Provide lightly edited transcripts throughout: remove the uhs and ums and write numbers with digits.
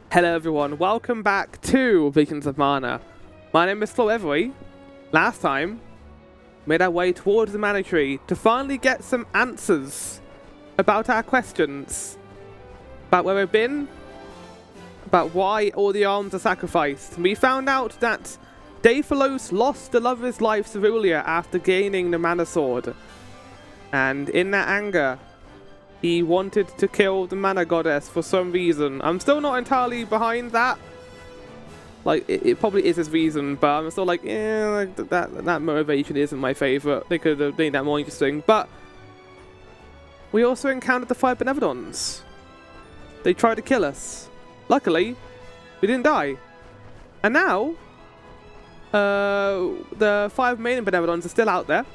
Hello everyone, welcome back to Beacons of Mana. My name is Flo Every. Last time, made our way towards the Mana Tree to finally get some answers about our questions. About where we've been, about why all the arms are sacrificed. We found out that Daphilos lost the love of his life, Cerulia, after gaining the Mana Sword. And in that anger, he wanted to kill the Mana Goddess for some reason. I'm still not entirely behind that. Like, it probably is his reason, but I'm still like, that motivation isn't my favourite. They could have made that more interesting. But we also encountered the 5 Benevolons. They tried to kill us. Luckily, we didn't die. And now, the 5 main Benevolons are still out there.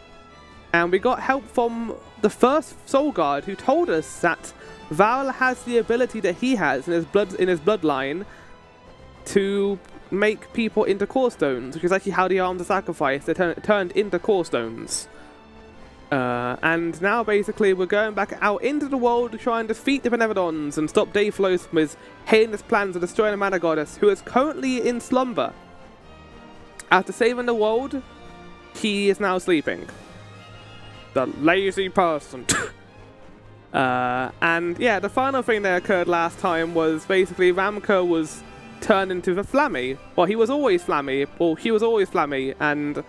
And we got help from the first Soul Guard, who told us that Val has the ability that he has in his bloodline to make people into core stones, which is actually how the arms are sacrificed. They're turned into core stones. And now basically we're going back out into the world to try and defeat the Benevolons and stop Daphilos from his heinous plans of destroying the Mana Goddess, who is currently in slumber. After saving the world, he is now sleeping. The lazy person. And yeah, the final thing that occurred last time was basically Ramco was turned into the Flammy. Well, he was always Flammy. Well, he was always Flammy, and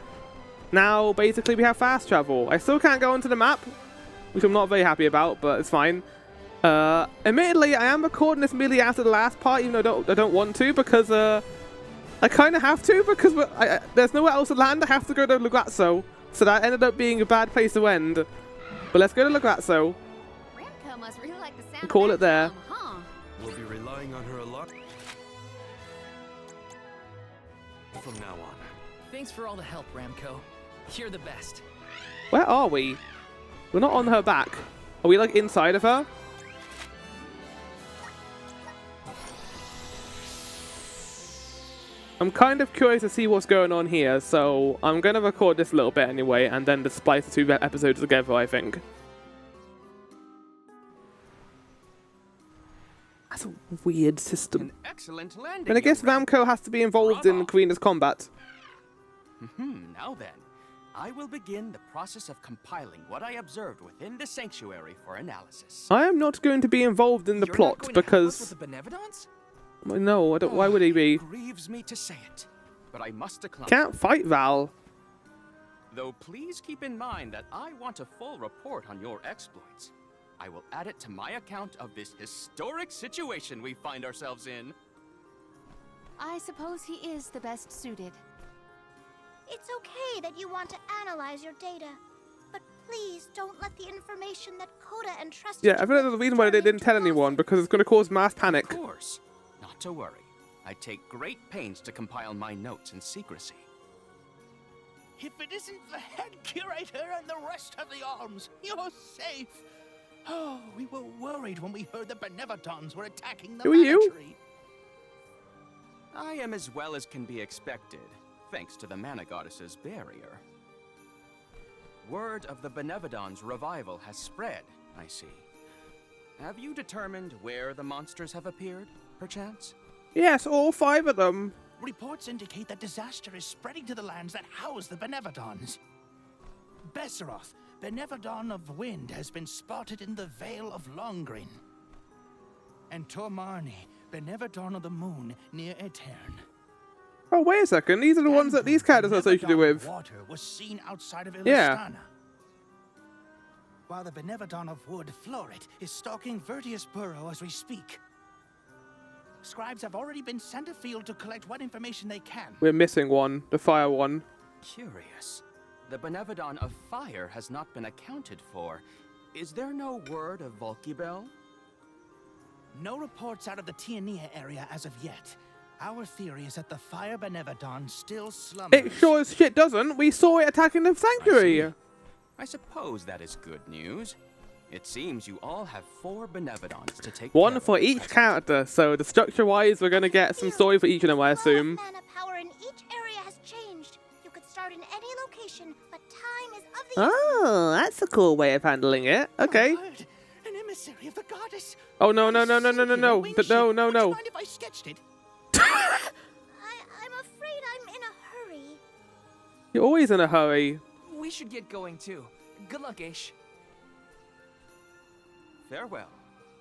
now basically we have fast travel. I still can't go onto the map, which I'm not very happy about, but it's fine. Admittedly, I am recording this immediately after the last part, even though I don't want to, because I kind of have to, because there's nowhere else to land. I have to go to Lugrazzo. So that ended up being a bad place to end. But let's go to Lugrazzo. Ramco must really like the sound And call it there. drum, huh? We'll be relying on her a lot from now on. Thanks for all the help, Ramco. You're the best. Where are we? We're not on her back. Are we like inside of her? I'm kind of curious to see what's going on here, so I'm going to record this a little bit anyway, and then just splice the 2 episodes together, I think. That's a weird system. An excellent landing. And I guess Ramco has to be involved in Karina's combat. Now then, I will begin the process of compiling what I observed within the sanctuary for analysis. I am not going to be involved in the You're plot not going to help us because... with the Benevolons? No, I don't, why would he be? Grieves me to say it, but I must decline. Can't fight Val. Though please keep in mind that I want a full report on your exploits. I will add it to my account of this historic situation we find ourselves in. I suppose he is the best suited. It's okay that you want to analyze your data, but please don't let the information that Coda entrusted Yeah, I think there's a reason why they didn't tell anyone, because it's going to cause mass panic. Of course. Not to worry. I take great pains to compile my notes in secrecy. If it isn't the head curator and the rest of the arms, you're safe. Oh, we were worried when we heard the Benevolons were attacking the Who are you? Mana Tree. I am as well as can be expected, thanks to the Mana Goddess's barrier. Word of the Benevolons' revival has spread, I see. Have you determined where the monsters have appeared, perchance? Yes, all 5 of them. Reports indicate that disaster is spreading to the lands that house the Benevolons. Besseroth, Benevolon of Wind, has been spotted in the Vale of Longren. And Tormarni, Benevolon of the Moon, near Etern. Oh, wait a second. These are the ones that these characters are associated with. Water was seen outside of Illustana. Yeah. While the Benevolon of Wood, Floret, is stalking Vertius Burrow as we speak. Scribes have already been sent afield to collect what information they can. We're missing one. The fire one. Curious. The Benevolon of Fire has not been accounted for. Is there no word of Volkibel? No reports out of the Tiania area as of yet. Our theory is that the Fire Benevolon still slumbers. It sure as shit doesn't. We saw it attacking the sanctuary. I suppose that is good news. It seems you all have 4 Benevolons to take One care for of each presently. character, so the structure-wise, we're going to get some story for each of them, I assume. Mana power in each area has changed. You could start in any location, but time is of the essence. Oh, that's a cool way of handling it. Okay. My word, an emissary of the goddess. Oh no no no no no no no Wingsuit. no no Would you no! mind if I sketched it? I'm afraid I'm in a hurry. You're always in a hurry. We should get going too. Good luck, Aish. Farewell.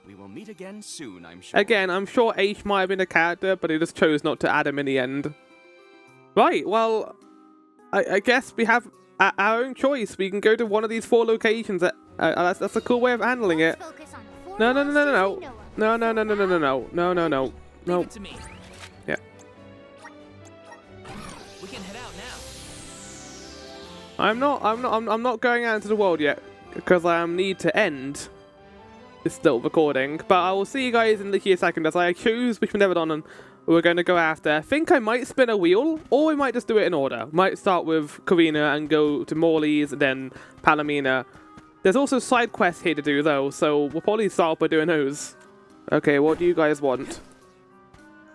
We will meet again soon, I'm sure. Again, I'm sure H might have been a character, but he just chose not to add him in the end. Right, well, I guess we have our own choice. We can go to one of these 4 locations. That's a cool way of handling it. Let's focus on the 4 No, no, no, no, no, monsters we no, know no, no, no, no, no, no, no, no, no, Leave no. it to me. Yeah. We can head out now. I'm not going out into the world yet because I need to end this little recording. But I will see you guys in literally a second as I choose which Benevodon we're going to go after. I think I might spin a wheel, or we might just do it in order. Might start with Karina and go to Morley's, then Palomina. There's also side quests here to do though, so we'll probably start by doing those. Okay, what do you guys want?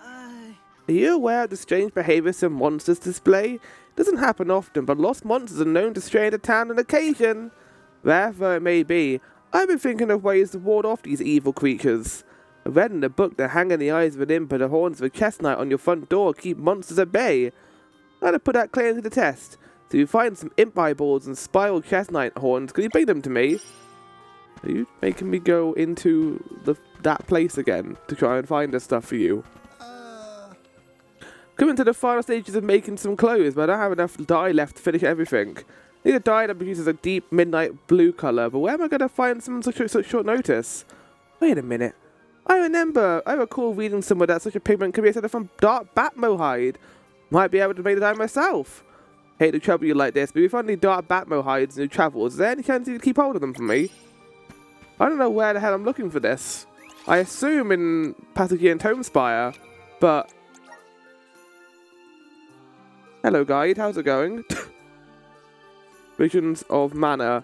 Are you aware of the strange behavior some monsters display? It doesn't happen often, but lost monsters are known to stray into town on occasion. Wherever it may be, I've been thinking of ways to ward off these evil creatures. I read in the book that hanging the eyes of an imp and the horns of a chestnut on your front door keep monsters at bay. I'd to put that claim to the test. So if you find some imp eyeballs and spiral chestnut horns, can you bring them to me? Are you making me go into that place again to try and find this stuff for you? Coming to the final stages of making some clothes, but I don't have enough dye left to finish everything. I need a dye that produces a deep midnight blue colour, but where am I going to find some such short notice? Wait a minute. I recall reading somewhere that such a pigment can be extracted from dark batmo hide. Might be able to make the dye myself. Hate to trouble you like this, but if you find any dark batmo hides in your travels, is there any chance you could keep hold of them for me? I don't know where the hell I'm looking for this. I assume in Patagian Tomespire, but... Hello guide, how's it going? Visions of Mana.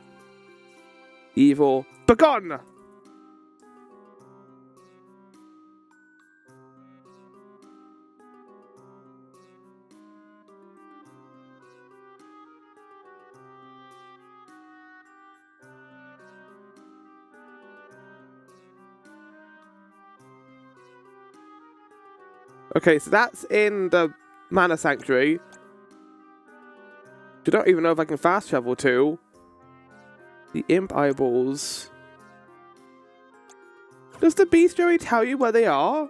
Evil. Begone! Okay, so that's in the Mana Sanctuary. I don't even know if I can fast travel to. The imp eyeballs. Does the bestiary tell you where they are?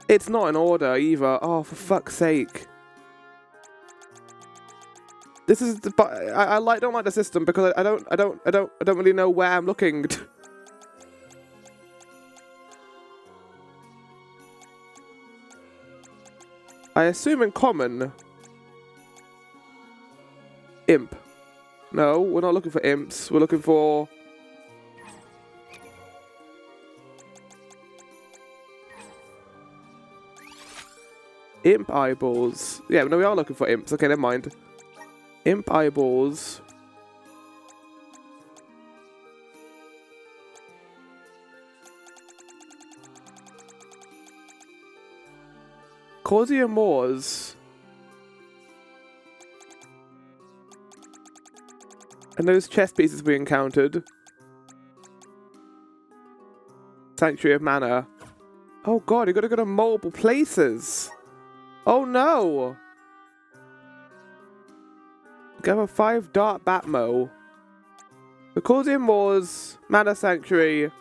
It's not in order either. Oh, for fuck's sake. This is the, I don't like the system because I don't really know where I'm looking. I assume in common. Imp. No, we're not looking for imps. We're looking for... Imp eyeballs. Yeah, no, we are looking for imps. Okay, never mind. Imp eyeballs. Corsia Moors. And those chess pieces we encountered. Sanctuary of Mana. Oh god, you gotta go to multiple places. Oh no! Gather 5 Dark Batmo. The Corsia Moors, Mana Sanctuary.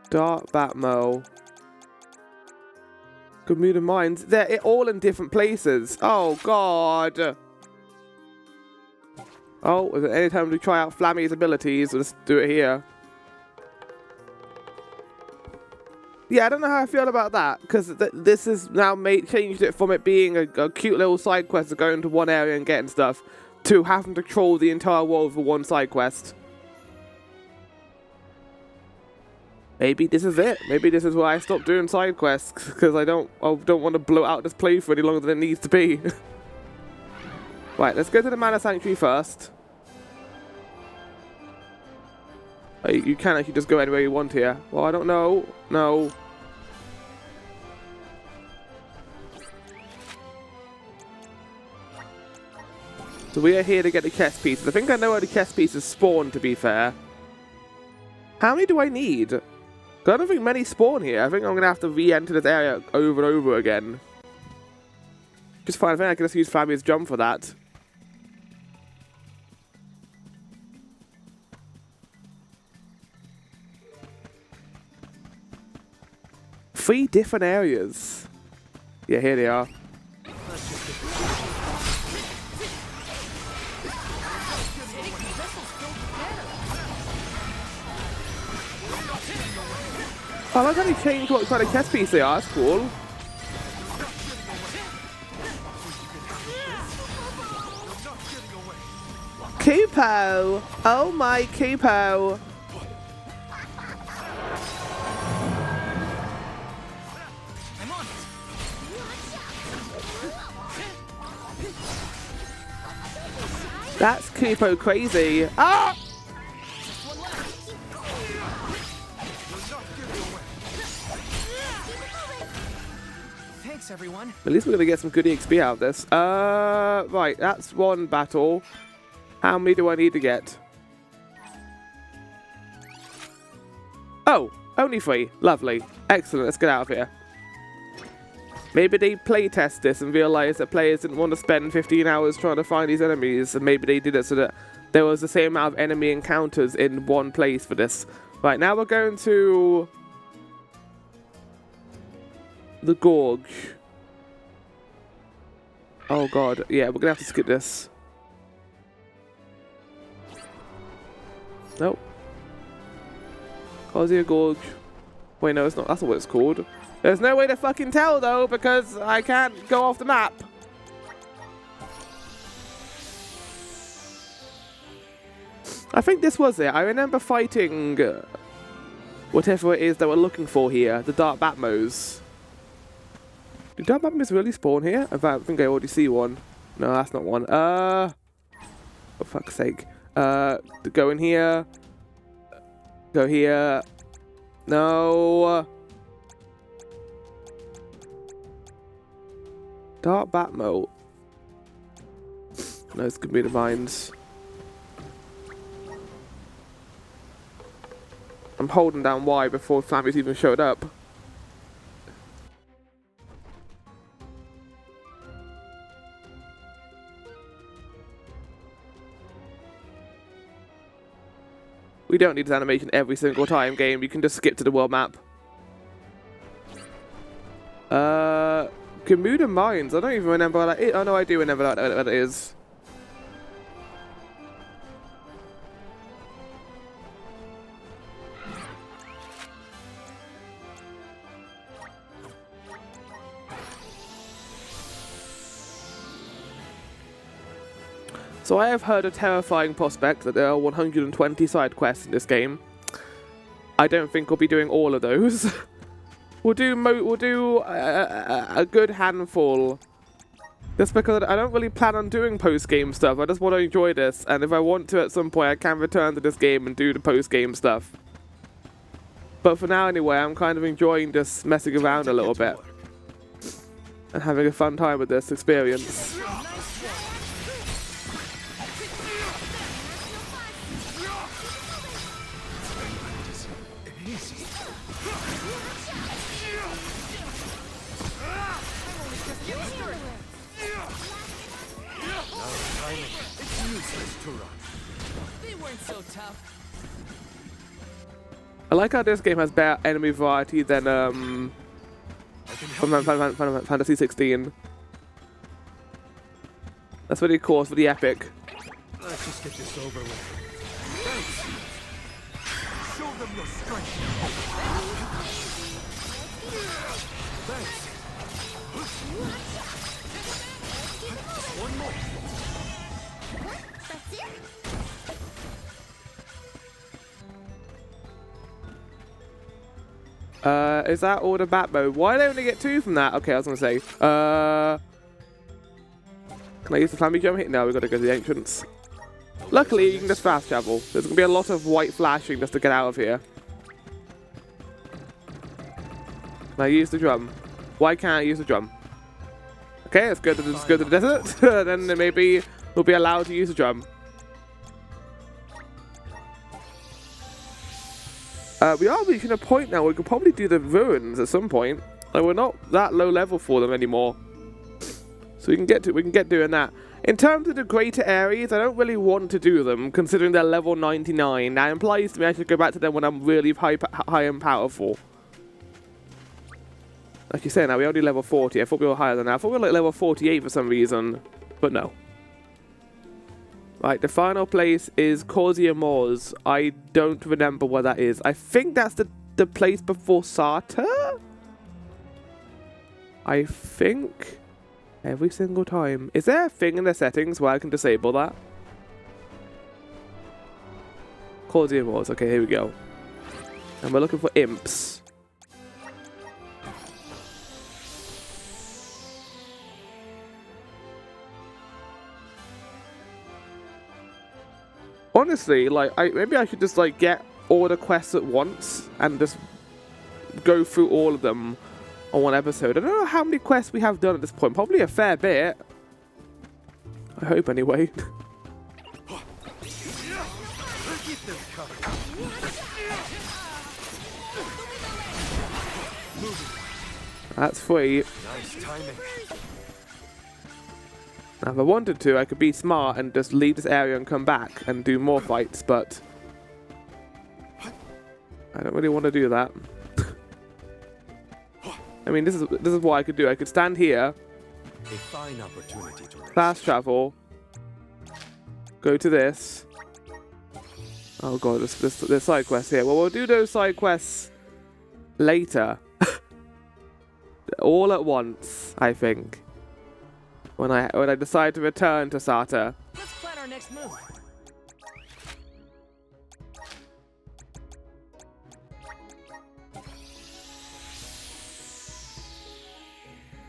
Dark Batmo. Bermuda Mines. They're all in different places. Oh, God. Oh, is it any time to try out Flammy's abilities? Let's do it here. Yeah, I don't know how I feel about that, because this has now changed it from it being a cute little side quest of going to one area and getting stuff, to having to troll the entire world for one side quest. Maybe this is it. Maybe this is why I stopped doing side quests, because I don't want to blow out this playthrough any longer than it needs to be. Right, let's go to the Mana Sanctuary first. You can actually just go anywhere you want here. Well, I don't know. No. So we are here to get the chess pieces. I think I know where the chess pieces spawn, to be fair. How many do I need? 'Cause I don't think many spawn here. I think I'm going to have to re-enter this area over and over again. Just fine. I think I can just use Flammy's jump for that. Three different areas. Yeah, here they are. Oh, I like how they changed what kind of chess piece they are. That's cool. Kupo! Oh my Kupo! I'm on it. That's Kupo crazy. Ah! Thanks, everyone. At least we're gonna get some good XP out of this. Right, that's one battle. How many do I need to get? Oh, only 3. Lovely. Excellent, let's get out of here. Maybe they playtest this and realized that players didn't want to spend 15 hours trying to find these enemies, and maybe they did it so that there was the same amount of enemy encounters in one place for this. Right, now we're going to the Gorge. Oh god, yeah, we're gonna have to skip this. Nope. Cosy Gorge. Wait, no, it's not. That's not what it's called. There's no way to fucking tell, though, because I can't go off the map. I think this was it. I remember fighting whatever it is that we're looking for here. The Dark Batmos. Do Dark Batmos really spawn here? In fact, I think I already see one. No, that's not one. For fuck's sake. Go in here. Go here. No. Dark Batmo. No, it's gonna be the mines. I'm holding down Y before Flammy's even showed up. We don't need this animation every single time, game. You can just skip to the world map. Gamuda Mines. I don't even remember what that is. Oh no, I do remember what that is. So I have heard a terrifying prospect that there are 120 side quests in this game. I don't think we'll be doing all of those. we'll do a good handful. Just because I don't really plan on doing post-game stuff. I just want to enjoy this, and if I want to at some point, I can return to this game and do the post-game stuff. But for now, anyway, I'm kind of enjoying just messing around a little bit and having a fun time with this experience. They weren't so tough. I like how this game has better enemy variety than Final Fantasy 16. That's really cool for the epic. Let's just get this over with. Thanks. Show them your strength. Thanks. One more. That's it? Is that all the Batmo? Why did I only get 2 from that? Okay, I was gonna say. Can I use the Flammy jump hit? No, we've got to go to the entrance. Luckily, you can just fast travel. There's gonna be a lot of white flashing just to get out of here. Can I use the drum? Why can't I use the drum? Okay, let's go to the desert. Then maybe will be allowed to use the drum. We are reaching a point now where we could probably do the ruins at some point. Like, we're not that low level for them anymore. So we can get doing that. In terms of the greater areas, I don't really want to do them, considering they're level 99. That implies to me I should go back to them when I'm really high and powerful. Like you say, now we're already level 40. I thought we were higher than that. I thought we were like level 48 for some reason. But no. Right, the final place is Corsia Moors. I don't remember where that is. I think that's the place before Sarta? I think... Every single time. Is there a thing in the settings where I can disable that? Corsia Moors. Okay, here we go. And we're looking for imps. Honestly, like, maybe I should just, like, get all the quests at once and just go through all of them on one episode. I don't know how many quests we have done at this point. Probably a fair bit. I hope, anyway. That's free. Nice timing. Now, if I wanted to, I could be smart and just leave this area and come back and do more fights, but I don't really want to do that. I mean, this is what I could do. I could stand here, A fine opportunity to rest. fast travel, go to this. Oh god, there's side quests here. Well, we'll do those side quests later. All at once, I think. When I decide to return to Sarta. Let's plan our next move.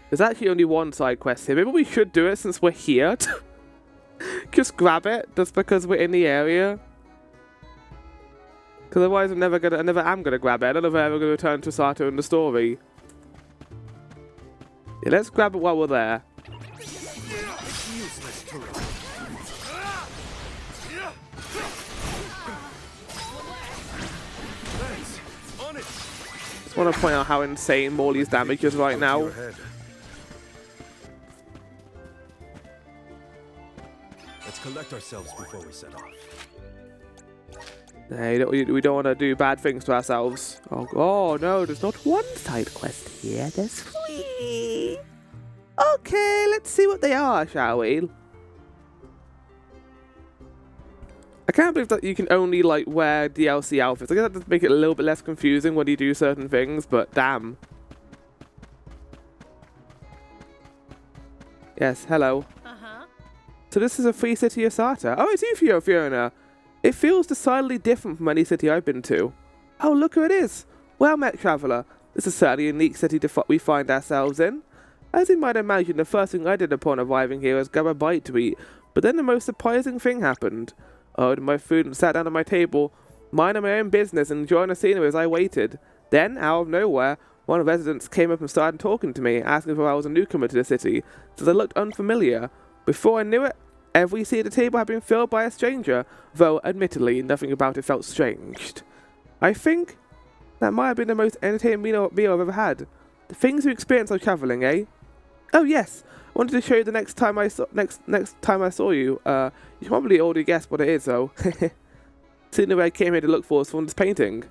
There's actually only one side quest here. Maybe we should do it since we're here. Just grab it, just because we're in the area. Because otherwise I never am gonna grab it. I don't know if I'm ever gonna return to Sarta in the story. Yeah, let's grab it while we're there. Useless to run. Thanks. On it. Just want to point out how insane Morley's damage is right now. Your head. Let's collect ourselves before we set off. Hey, we don't want to do bad things to ourselves. Oh no, there's not one side quest here. There's three. Okay, let's see what they are, shall we? I can't believe that you can only, like, wear DLC outfits. I guess that does make it a little bit less confusing when you do certain things, but damn. Yes, hello. Uh-huh. So this is a free city of Sarta. Oh, it's you, Fiona. It feels decidedly different from any city I've been to. Oh, look who it is. Well met, traveller. This is certainly a unique city we find ourselves in. As you might imagine, the first thing I did upon arriving here was grab a bite to eat, but then the most surprising thing happened. I ordered my food and sat down at my table, minding my own business and enjoying the scenery as I waited. Then, out of nowhere, one of the residents came up and started talking to me, asking if I was a newcomer to the city, since I looked unfamiliar. Before I knew it, every seat at the table had been filled by a stranger, though, admittedly, nothing about it felt strange. I think that might have been the most entertaining meal I've ever had. The things you experience while travelling, eh? Oh yes, I wanted to show you the next time I saw you. You probably already guessed what it is, though. Seeing the way I came here to look for was from this painting.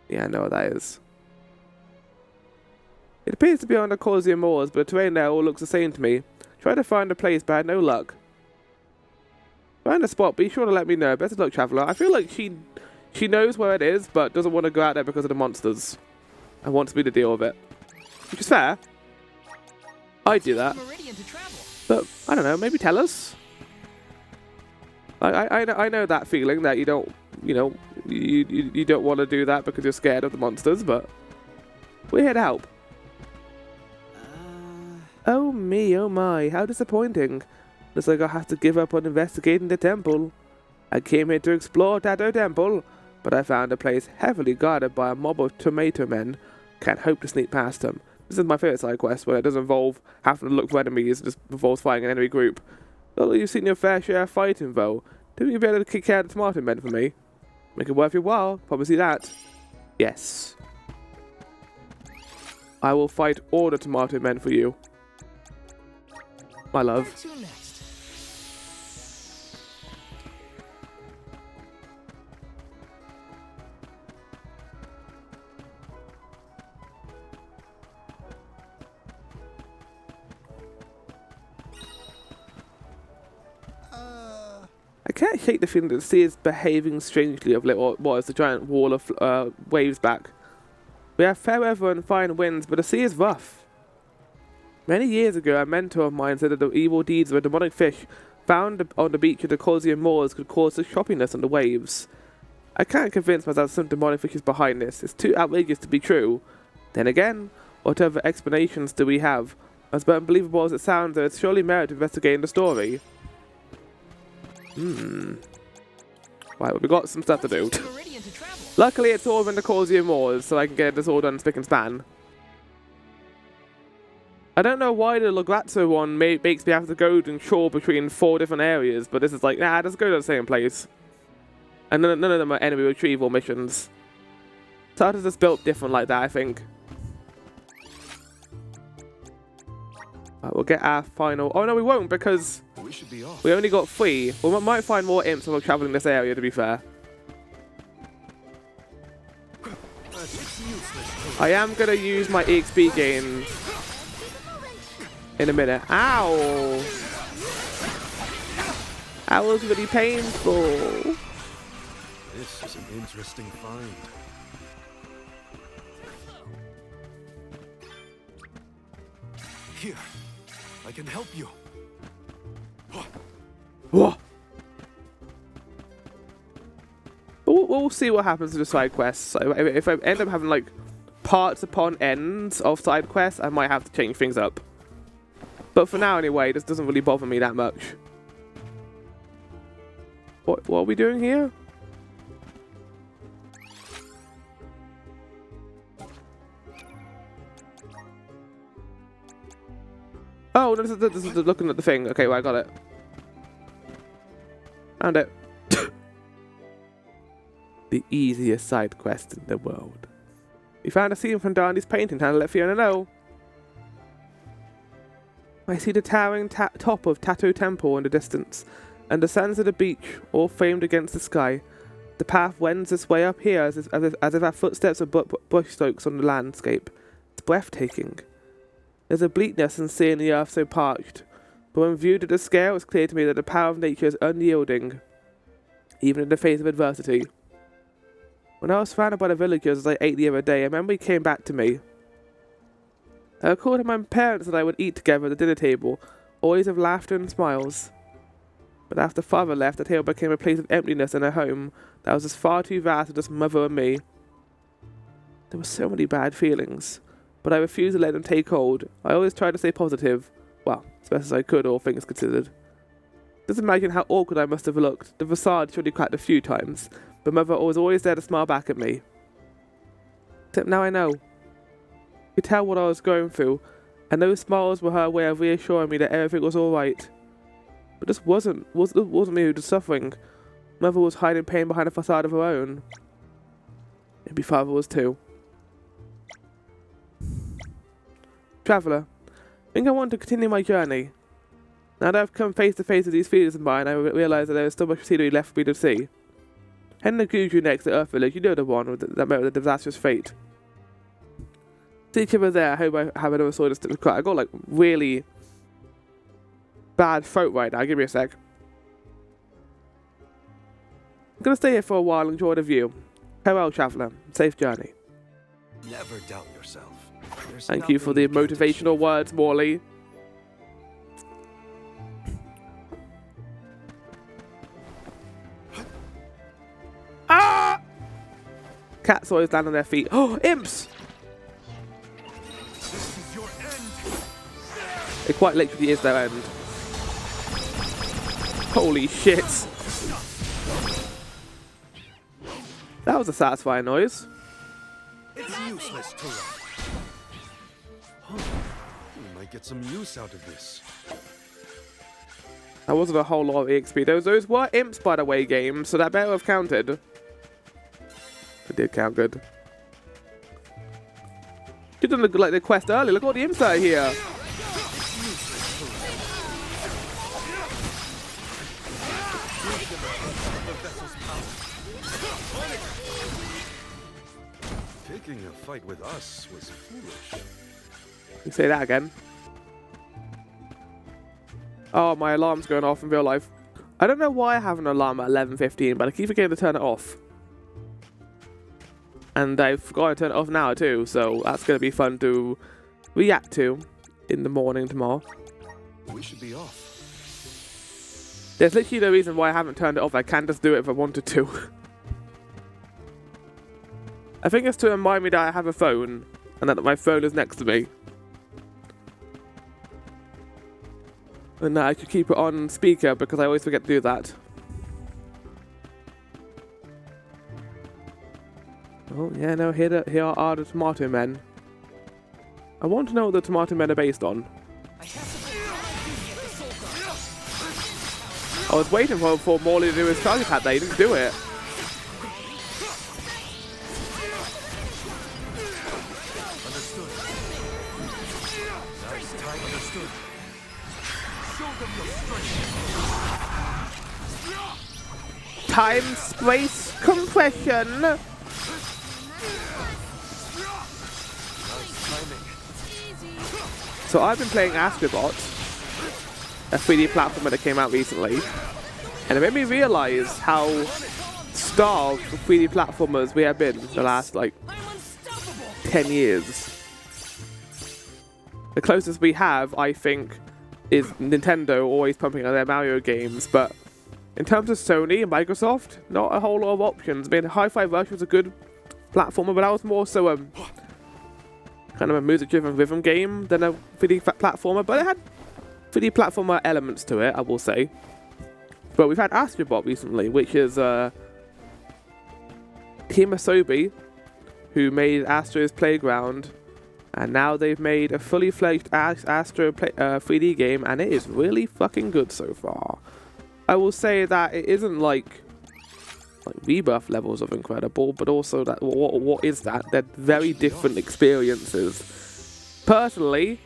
Yeah, I know what that is. It appears to be on the Corsia Moors, but the terrain there all looks the same to me. Tried to find a place, but I had no luck. Find a spot, be sure to let me know. Best of luck, traveller. I feel like she knows where it is, but doesn't want to go out there because of the monsters. And wants me to deal with it. Which is fair. I'd do that. Meridian to travel. But, I don't know, maybe tell us. I know that feeling that you don't, you know, you don't want to do that because you're scared of the monsters, but we're here to help. Oh me, oh my, how disappointing. Looks like I have to give up on investigating the temple. I came here to explore Dado Temple, but I found a place heavily guarded by a mob of tomato men. Can't hope to sneak past them. This is my favourite side quest, where it doesn't involve having to look for enemies, it just involves fighting an enemy group. Not that you've seen your fair share of fighting, though. Don't you be able to kick out the tomato men for me? Make it worth your while. Probably see that. Yes. I will fight all the tomato men for you. My love. Where to next? I can't shake the feeling that the sea is behaving strangely of late, or was the giant wall of waves back. We have fair weather and fine winds, but the sea is rough. Many years ago, a mentor of mine said that the evil deeds of a demonic fish found on the beach of the Colosseum moors could cause the choppiness on the waves. I can't convince myself some demonic fish is behind this. It's too outrageous to be true. Then again, what other explanations do we have? As unbelievable as it sounds, there is surely merit to investigating the story. Right, well, we got some stuff to do. Luckily, it's all in the Colosseum moors, so I can get this all done spick and span. I don't know why the Lograzzo one makes me have to go and shore between 4 different areas, but this is like, nah, just go to the same place. And none of them are enemy retrieval missions. Tartarus is built different like that, I think. Right, we'll get our final... Oh, no, we won't, because We should be off. we only got 3. We might find more imps while we're traveling this area, to be fair. It's useless. I am going to use my EXP gain in a minute. Ow! That was really painful. This is an interesting find. Here, I can help you. Whoa. We'll see what happens to the side quests. So if I end up having like parts upon ends of side quests, I might have to change things up. But for now, anyway, this doesn't really bother me that much. What are we doing here? Oh, this is looking at the thing. Okay, well, I got it. Found it. The easiest side quest in the world. We found a scene from Darnie's painting. Time to let Fiona know. I see the towering top of Tattoo Temple in the distance, and the sands of the beach, all framed against the sky. The path wends its way up here as if our footsteps are brushstrokes on the landscape. It's breathtaking. There's a bleakness in seeing the earth so parched, but when viewed at the scale, it's clear to me that the power of nature is unyielding, even in the face of adversity. When I was surrounded by the villagers as I ate the other day, a memory came back to me. I recalled to my parents that I would eat together at the dinner table, always with laughter and smiles. But after father left, the table became a place of emptiness in a home that was just far too vast for just mother and me. There were so many bad feelings, but I refused to let them take hold. I always tried to stay positive, well, as best as I could, all things considered. Just imagine how awkward I must have looked. The facade surely cracked a few times, but mother was always there to smile back at me. Except now I know. You could tell what I was going through, and those smiles were her way of reassuring me that everything was alright. But this wasn't me who was suffering. Mother was hiding pain behind a facade of her own. Maybe father was too. Traveller, I think I want to continue my journey. Now that I've come face to face with these feelings of mine, I realise that there is still much scenery left for me to see. Heading to Guju next to Earth Village, you know the one that met with a disastrous fate. See each other there. I hope I have another sword to stick with cry. I got like really bad throat right now. Give me a sec. I'm gonna stay here for a while and enjoy the view. Farewell, traveller. Safe journey. Never doubt yourself. There's Thank you for the nothing you can't motivational achieve. words, Morley. Ah! Cats always land on their feet. Oh, imps! This is your end. It quite literally is their end. Holy shit. That was a satisfying noise. It's useless to run. We might get some use out of this. That wasn't a whole lot of EXP. Those were imps, by the way, games, so that better have counted. It did count good. You didn't look like the quest earlier. Look at all the imps that are here. Picking a fight with us was foolish. You say that again. Oh, my alarm's going off in real life. I don't know why I have an alarm at 11:15, but I keep forgetting to turn it off. And I forgot to turn it off now too, so that's going to be fun to react to in the morning tomorrow. We should be off. There's literally no reason why I haven't turned it off. I can just do it if I wanted to. I think it's to remind me that I have a phone and that my phone is next to me. And that I should keep it on speaker because I always forget to do that. Oh, yeah, no, here are the Tomato Men. I want to know what the Tomato Men are based on. I was waiting for Morley to do his target hat there, he didn't do it. Understood. Nice time. Understood. Show them your strength. Time space compression. Nice timing. So I've been playing Astrobot, a 3D platformer that came out recently, and it made me realise how starved for 3D platformers we have been the last, like, 10 years. The closest we have, I think, is Nintendo always pumping out their Mario games, but in terms of Sony and Microsoft, not a whole lot of options. I mean, Hi-Fi Rush was a good platformer, but that was more so kind of a music-driven rhythm game than a 3D platformer, but it had 3D platformer elements to it, I will say. But we've had Astrobot recently, which is Team Asobi, who made Astro's Playground, and now they've made a fully fledged Astro 3D game, and it is really fucking good so far. I will say that it isn't like Rebirth levels of incredible, but also that what is that? They're very different experiences. Personally,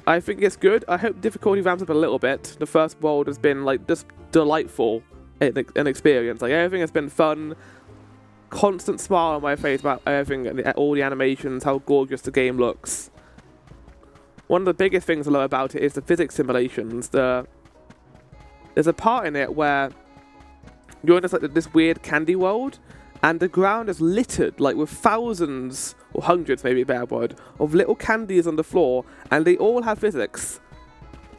I think it's good. I hope difficulty ramps up a little bit. The first world has been like just delightful an experience. Like everything has been fun. Constant smile on my face about everything, all the animations, how gorgeous the game looks. One of the biggest things I love about it is the physics simulations. There's a part in it where you're in this weird candy world, and the ground is littered like with thousands or hundreds, maybe a better word, of little candies on the floor, and they all have physics.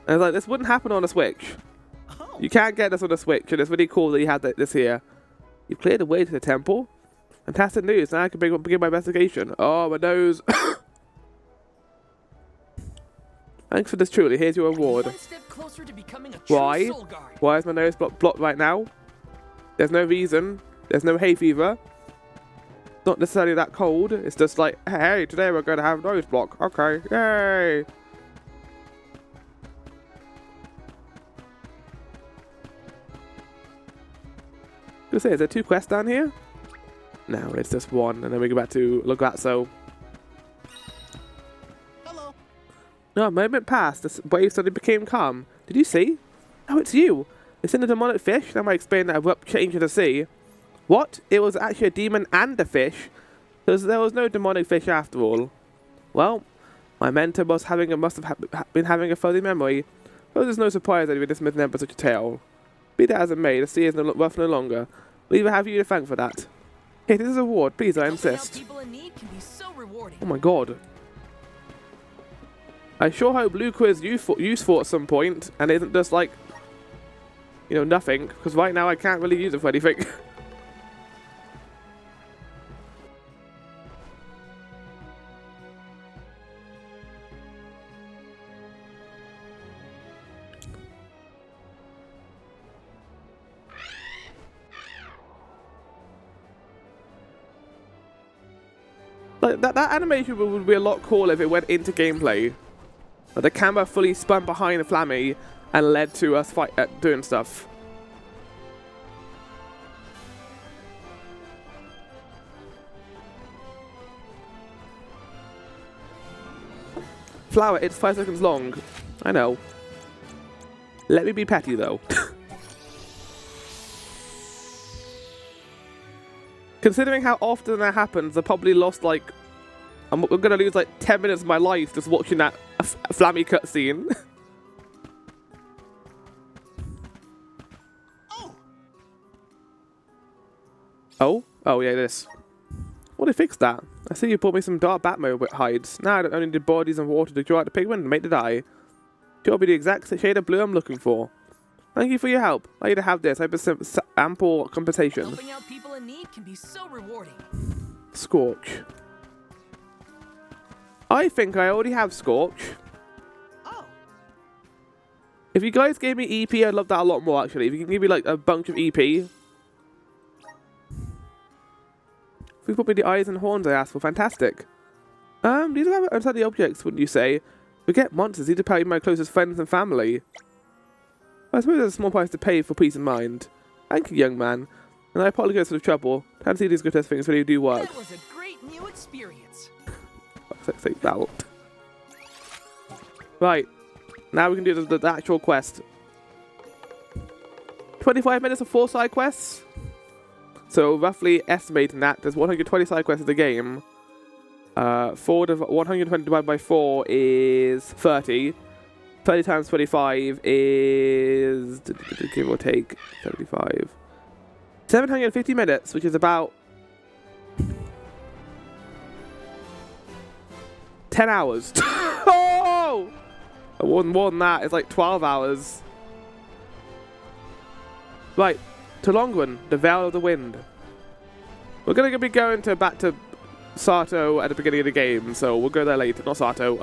And it's like, this wouldn't happen on a Switch. You can't get this on a Switch, and it's really cool that you had this here. You've cleared the way to the temple. Fantastic news. Now I can begin my investigation. Oh, my nose. Thanks for this, truly. Here's your award. One step closer to becoming a true Why? soul guard. Why is my nose blocked right now? There's no reason. There's no hay fever. Not necessarily that cold. It's just like, hey, today we're going to have nose block. Okay, yay. Gonna say, is there 2 quests down here? No, it's just one, and then we go back to Logazzo. Hello. No, a moment passed. The wave suddenly became calm. Did you see? Oh, it's you. It's in the demonic fish. That might explain that abrupt change in the sea. What? It was actually a demon and a fish? There was no demonic fish after all. Well, my mentor must have been having a fuzzy memory. But there's no surprise that he would dismiss an such a tale. Be that as it may, the sea is rough no longer. We even have you to thank for that. Hey, this is a reward. Please, I Helping out insist. people in need can be so rewarding. Oh my god. I sure hope Luca is useful at some point and isn't just like, you know, nothing. Because right now I can't really use it for anything. Like that animation would be a lot cooler if it went into gameplay. Like the camera fully spun behind Flammy, and led to us doing stuff. Flower, it's 5 seconds long. I know. Let me be petty though. Considering how often that happens, I probably lost like... I'm gonna lose like 10 minutes of my life just watching that flammy cutscene. Oh? Oh yeah, this. Well, they fixed that. I see you bought me some dark Batmobile hides. Now I don't only need bodies and water to draw out the pigment and make the dye. It'll be the exact shade of blue I'm looking for. Thank you for your help. I'll to have this. I have ample compensation. Helping out people in need can be so rewarding. Scorch. I think I already have Scorch. Oh. If you guys gave me EP, I'd love that a lot more actually. If you can give me like a bunch of EP. If you put me the eyes and horns I asked for, fantastic. These are unsightly objects, wouldn't you say? Forget monsters, these are probably my closest friends and family. I suppose there's a small price to pay for peace of mind. Thank you, young man. And I apologize for the trouble. Can't see these grotesque things really do work. That was a great new experience. Take that out. Right. Now we can do the actual quest. 25 minutes of 4 side quests. So roughly estimating that there's 120 side quests in the game. 120 divided by 4 is 30. 30 times 25 is, give or take, 75. 750 minutes, which is about 10 hours. Oh! More than that, it's like 12 hours. Right, to Longren, the Vale of the Wind. We're going to be going back to Sato at the beginning of the game, so we'll go there later. Not Sato,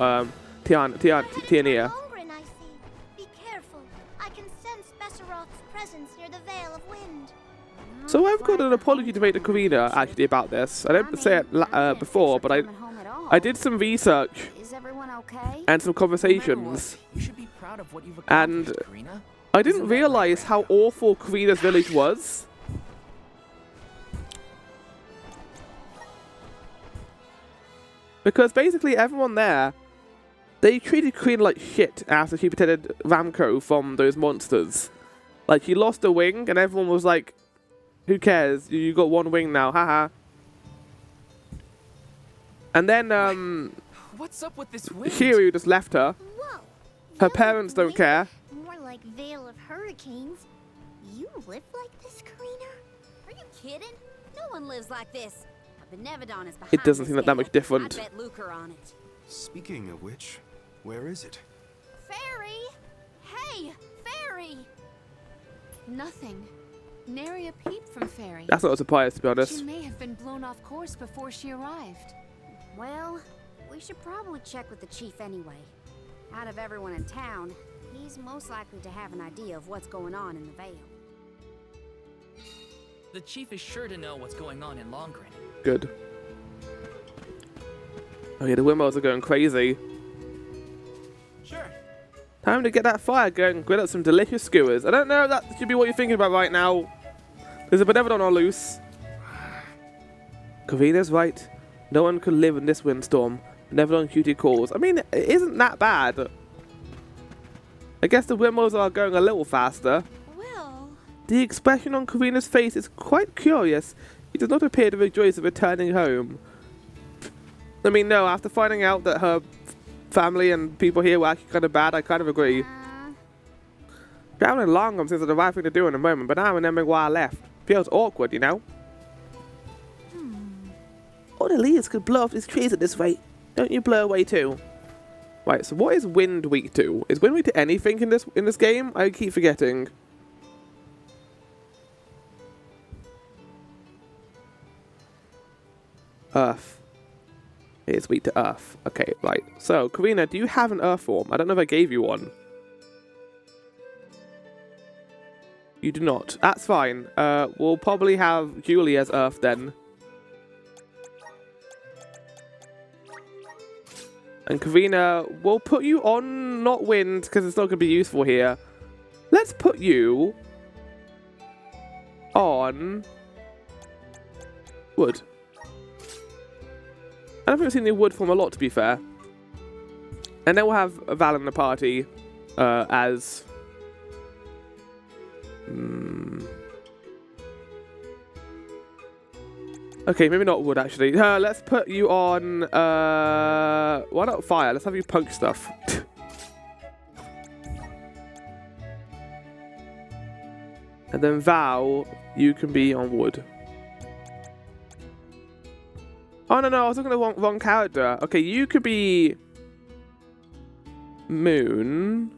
Tiania. Longren, I see. Be careful. I can sense Besseroth's presence near the Vale of Wind. So I've got an apology to make to Karina, actually, about this. I didn't say it before, but I did some research Is everyone okay? and some conversations, You should be proud of what you've and accomplished, Karina. I didn't realize how awful Karina's village was. Because basically everyone there, they treated Karina like shit after she protected Ramco from those monsters. Like, she lost a wing and everyone was like, who cares? You got one wing now, haha. And then, What's up with this wind? Shiryu just left her. Whoa. Her Vale of parents don't Wind? care. More like Vale of Hurricanes. You live like this, Karina? Are you kidding? No one lives like this. A Benevodon is behind It doesn't this seem like that much tale. different. I bet Lucre on it. Speaking of which, where is it? Fairy! Hey, Fairy! Nothing. Nary a peep from Fairy. That's not a surprise, to be honest. She may have been blown off course before she arrived. Well, we should probably check with the chief anyway. Out of everyone in town, he's most likely to have an idea of what's going on in the Vale. The chief is sure to know what's going on in Longren. Good. Oh yeah, the windmills are going crazy. Sure. Time to get that fire going and grill up some delicious skewers. I don't know if that should be what you're thinking about right now. There's a Benevodon on loose. Karina's right. No one could live in this windstorm. Benevodon duty calls. I mean, it isn't that bad. I guess the windmills are going a little faster. Well, The expression on Karina's face is quite curious. She does not appear to rejoice at returning home. I mean, no, after finding out that her family and people here were actually kind of bad, I kind of agree. Traveling along seems like the right thing to do in a moment, but now I'm remembering why I left. Feels awkward, you know? All the leaves could blow off these trees at this rate. Don't you blow away too? Right, so what is wind weak to? Is wind weak to anything in this game? I keep forgetting. Earth. It is weak to earth. Okay, right. So, Karina, do you have an earth form? I don't know if I gave you one. You do not. That's fine. We'll probably have Julie as earth then. And Karina, we'll put you on not wind because it's not going to be useful here. Let's put you on wood. I don't think I've seen the wood form a lot, to be fair. And then we'll have Val in the party as... Okay, maybe not wood, actually. Let's put you on... why not fire? Let's have you poke stuff. And then Val, you can be on wood. Oh, no, I was looking at the wrong character. Okay, you could be... Moon.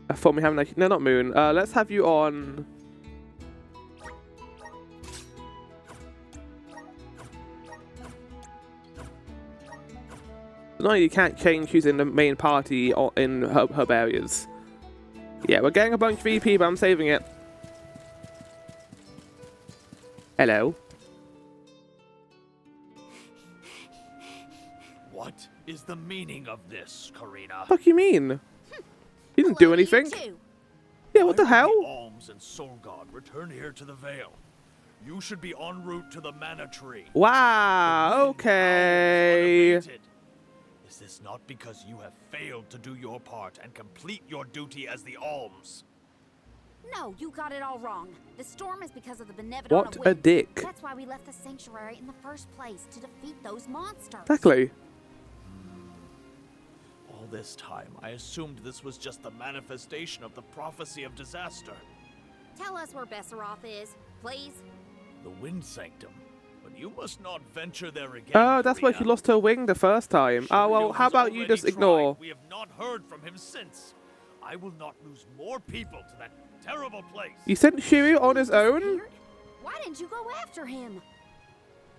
I thought we having like... No, not Moon. Let's have you on... No, you can't change who's in the main party or in hub areas. Yeah, we're getting a bunch of VP, but I'm saving it. Hello. What is the meaning of this, Karina? What do you mean? You didn't do anything. Yeah, what the hell? The Alms and Solgard return here to the Vale. You should be en route to the Mana Tree. Wow, okay. Is this not because you have failed to do your part and complete your duty as the Alms? No, you got it all wrong. The storm is because of the Benevolent What a wind. dick. That's why we left the sanctuary in the first place, to defeat those monsters. Exactly. All this time, I assumed this was just the manifestation of the prophecy of disaster. Tell us where Besseroth is, please. The Wind Sanctum. But you must not venture there again. Oh, that's why she Karina. lost her wing the first time. Oh, well, Shiryu how has about you already just ignore? tried. We have not heard from him since. I will not lose more people to that terrible place. You sent Shiryu on his own? Disappeared? Why didn't you go after him?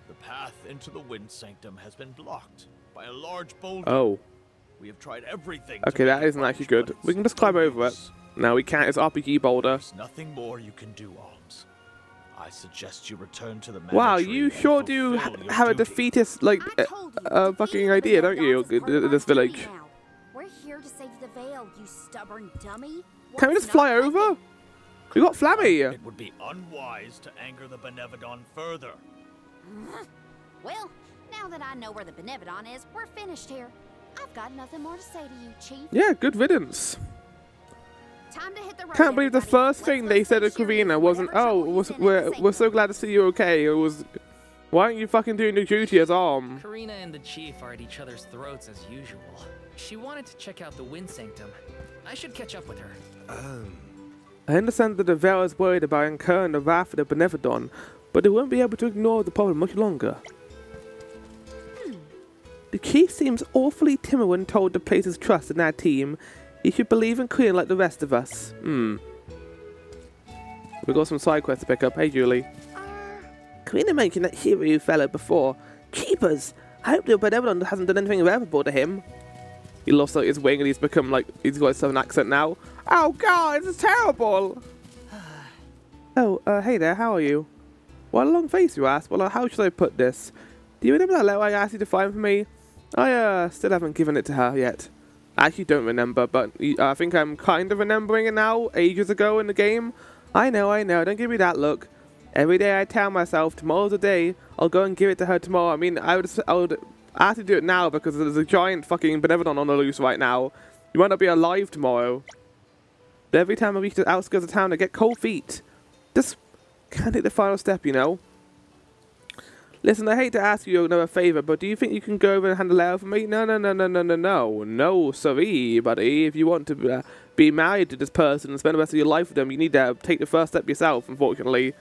The path into the Wind Sanctum has been blocked by a large boulder. Oh. We have tried everything. Okay, that isn't actually good. We can just climb over it. No, we can't. It's RPG boulder. There's nothing more you can do, Alms. I suggest you return to the Mana Wow, Tree you and sure do fulfill your have a duty. defeatist, like, I told you, fucking even idea, the don't you, gods is part of in our this duty village? now. We're here to save the Vale, you stubborn dummy. Can we What's just fly not over? working? We got Flammy. It would be unwise to anger the Benevodon further. Well, now that I know where the Benevodon is, we're finished here. I've got nothing more to say to you, Chief. Yeah, good riddance. Time to hit the road, Can't believe the everybody. first Let's thing go they said save to Shiryu Karina from wasn't, whatever oh, trouble he's in at the we're Sanctum. so glad to see you okay. It was, why aren't you fucking doing your duty as Arm? Karina and the Chief are at each other's throats as usual. She wanted to check out the Wind Sanctum. I should catch up with her. I understand that the Vale is worried about incurring the wrath of the Benevodon, but they won't be able to ignore the problem much longer. The Chief seems awfully timid when told to place his trust in our team. He should believe in Karina like the rest of us. We've got some side quests to pick up. Hey, Julie. Karina mentioned that Shiryu fellow before. Jeepers! I hope the Benevolent hasn't done anything irreparable to him. He lost like, his wing and he's become like, he's got a southern accent now. Oh god, this is terrible! Oh, hey there, how are you? What a long face you asked. Well, how should I put this? Do you remember that letter I asked you to find for me? I, still haven't given it to her yet. I actually don't remember, but I think I'm kind of remembering it now, ages ago in the game. I know, don't give me that look. Every day I tell myself, tomorrow's the day, I'll go and give it to her tomorrow. I mean, I would have to do it now because there's a giant fucking Benevolent on the loose right now. You might not be alive tomorrow. But every time I reach the outskirts of town, I get cold feet. Just can't take the final step, you know. Listen, I hate to ask you another favor, but do you think you can go over and hand a letter for me? No. No, sorry, buddy. If you want to be married to this person and spend the rest of your life with them, you need to take the first step yourself, unfortunately.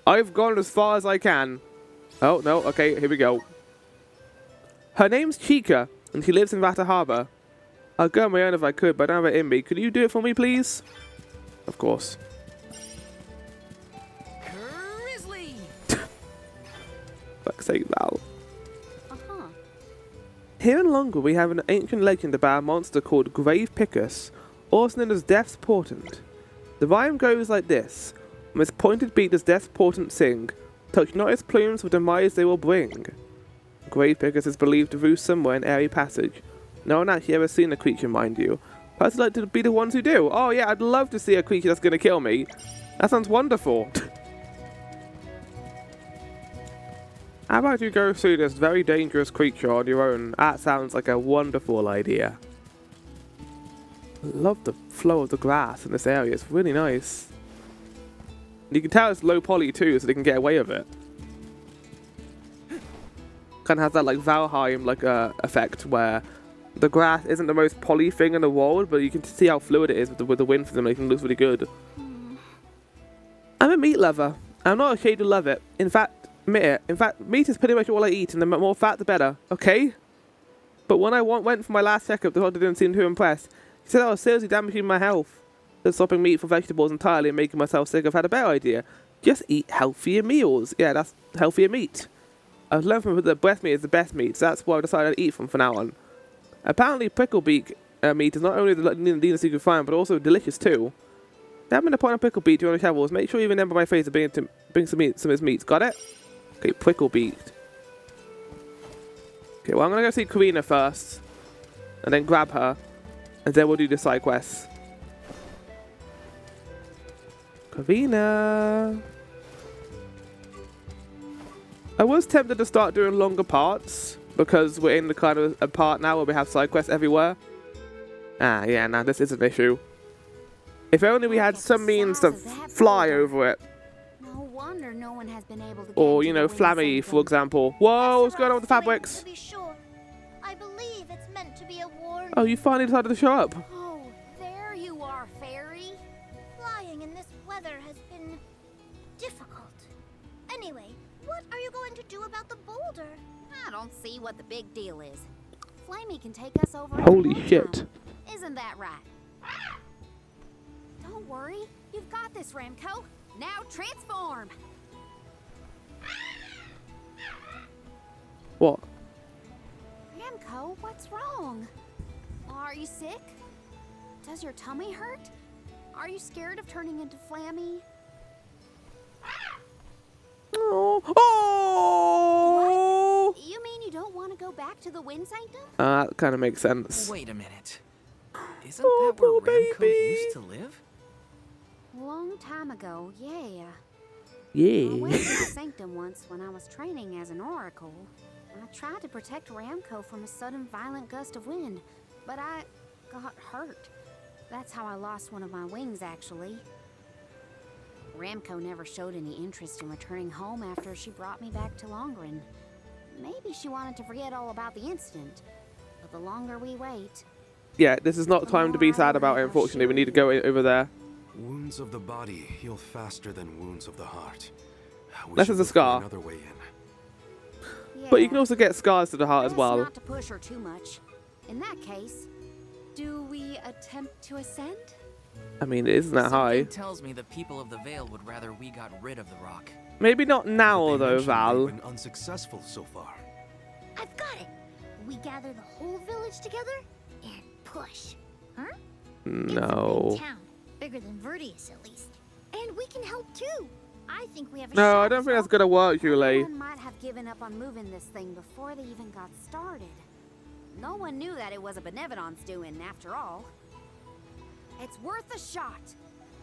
I've gone as far as I can. Oh, no, okay, here we go. Her name's Chica, and she lives in Vata Harbor. I'd go on my own if I could, but I don't have it in me. Could you do it for me, please? Of course. Grizzly! Fuck's sake, Val. Uh-huh. Here in Longren, we have an ancient legend about a monster called Grave Pickus, also known as Death's Portent. The rhyme goes like this. From his pointed beak does Death's Portent sing, touch not his plumes, for demise they will bring. Grave Pickus is believed to roost somewhere in airy passage, No one actually ever seen a creature, mind you. I'd like to be the ones who do. Oh yeah, I'd love to see a creature that's going to kill me. That sounds wonderful. How about you go through this very dangerous creature on your own? That sounds like a wonderful idea. Love the flow of the grass in this area. It's really nice. You can tell it's low poly too, so they can get away with it. Kind of has that like Valheim like effect where the grass isn't the most poly thing in the world, but you can see how fluid it is with the wind for them, making it look really good. I'm a meat lover. I'm not ashamed to love it. In fact, admit it. In fact, meat is pretty much all I eat, and the more fat, the better. Okay? But when I went for my last checkup, the doctor didn't seem too impressed. He said I was seriously damaging my health. Just swapping meat for vegetables entirely and making myself sick. I've had a better idea. Just eat healthier meals. Yeah, that's healthier meat. I've learned from the breast meat is the best meat, so that's what I decided to eat from now on. Apparently, prickle beak meat is not only the leanest you can find, but also delicious too. Having a point of prickle beak during the travels. Make sure you remember my face to bring some of his meats. Got it? Okay, prickle beaked. Okay, well I'm gonna go see Karina first, and then grab her, and then we'll do the side quests. Karina. I was tempted to start doing longer parts because we're in the kind of a part now where we have side quests everywhere. Ah, yeah, nah, this is an issue. If only we had some means to fly over it. No wonder no one has been able to Or, get you into know, the Flammy, wind for sanctum. example. Whoa, what's going on with the fabrics? To be sure, I believe it's meant to be a warning. Oh, you finally decided to show up. Oh, there you are, fairy. Flying in this weather has been difficult. Anyway, what are you going to do about the boulder? I don't see what the big deal is. Flamey can take us over. Holy any shit. time. Isn't that right? Don't worry, you've got this, Ramco. Now transform. What? Ramco, what's wrong? Are you sick? Does your tummy hurt? Are you scared of turning into Flammy? Oh. Oh. You mean you don't want to go back to the Wind Sanctum? That kind of makes sense. Wait a minute. Isn't Oh, that where poor Ramco baby. used to live? Long time ago, yeah. I Yeah. went to the Sanctum once when I was training as an oracle. I tried to protect Ramco from a sudden violent gust of wind, but I got hurt. That's how I lost one of my wings, actually. Ramco never showed any interest in returning home after she brought me back to Longren. Maybe she wanted to forget all about the incident, but the longer we wait... Yeah, this is not time to be sad about it, unfortunately. We need to go over there. Wounds of the body heal faster than wounds of the heart. We This should is a look for scar. another way in. But you can also get scars to the heart as Best well. not to push her too much. In that case, do we attempt to ascend? I mean, it isn't that high. Something tells me the people of the Vale would rather we got rid of the rock. Maybe not now, They though, mentioned Val. they've been unsuccessful so far. I've got it. We gather the whole village together and push. Huh? It's a No. big town, bigger than Verdius at least. And we can help too. I think we have a No, shot I don't think to that's gonna work, Julie. Everyone might have given up on moving this thing before they even got started. No one knew that it was a Benevodon's doing, after all. It's worth a shot.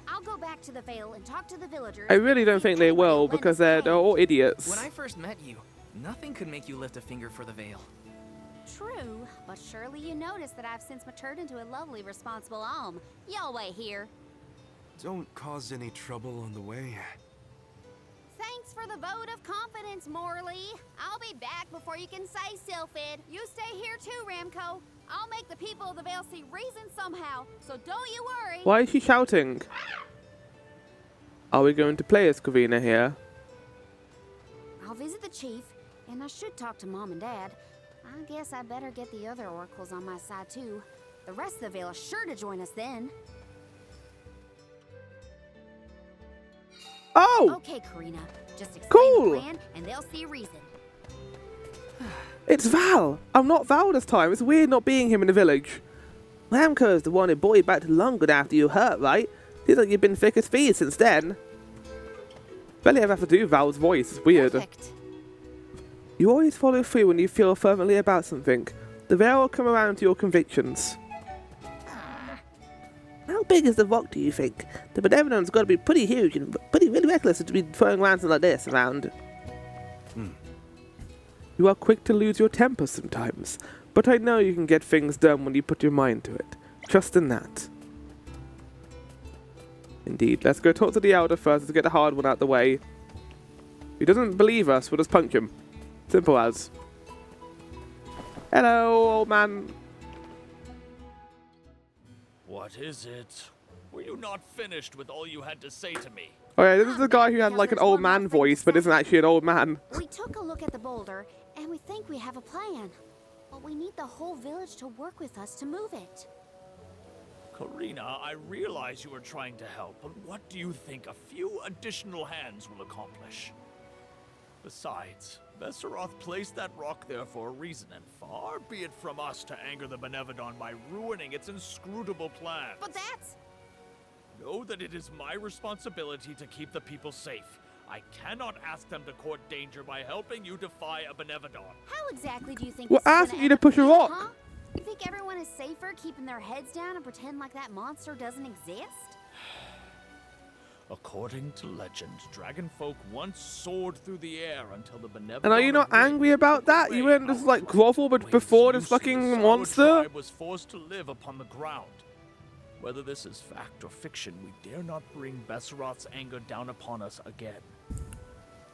I'll go back to the Vale and talk to the villagers. I really don't and see think if they anybody will lend because us a they're hand. all idiots. When I first met you, nothing could make you lift a finger for the Vale. True, but surely you noticed that I've since matured into a lovely, responsible alm. Y'all wait here. Don't cause any trouble on the way. Thanks for the vote of confidence, Morley. I'll be back before you can say Sylphid. You stay here too, Ramco. I'll make the people of the Vale see reason somehow, so don't you worry. Why is she shouting? Are we going to play as Karina here? I'll visit the chief, and I should talk to Mom and Dad. I guess I better get the other oracles on my side too. The rest of the Vale is sure to join us then. Oh! Okay, Karina. Just explain Cool. the plan, and they'll see reason. It's Val! I'm not Val this time. It's weird not being him in the village. Ramco's the one who brought you back to Longren after you hurt, right? Seems like you've been thick as thieves since then. Barely ever have to do Val's voice. It's weird. Perfect. You always follow through when you feel fervently about something. The Veil will come around to your convictions. How big is the rock, do you think? The Benevolent's got to be pretty huge and pretty really reckless to be throwing around something like this around. You are quick to lose your temper sometimes, but I know you can get things done when you put your mind to it. Trust in that. Indeed. Let's go talk to the Elder first to get the hard one out the way. If he doesn't believe us, we'll just punch him. Simple as. Hello, old man. What is it? Were you not finished with all you had to say to me? Oh yeah, this is the guy who had like an old man voice, but isn't actually an old man. We took a look at the boulder, and we think we have a plan. But we need the whole village to work with us to move it. Karina, I realize you are trying to help, but what do you think a few additional hands will accomplish? Besides, Besseroth placed that rock there for a reason, and far be it from us to anger the Benevodon by ruining its inscrutable plans. But that's... Know that it is my responsibility to keep the people safe. I cannot ask them to court danger by helping you defy a Benevodon. How exactly do you think We're this is gonna asking you end to up push a being, rock. huh? You think everyone is safer keeping their heads down and pretend like that monster doesn't exist? According to legend, dragonfolk once soared through the air until the Benevolon... And are you not angry about that? You weren't just like grovel but before this fucking monster? Our tribe was forced to live upon the ground. Whether this is fact or fiction, we dare not bring Besseroth's anger down upon us again.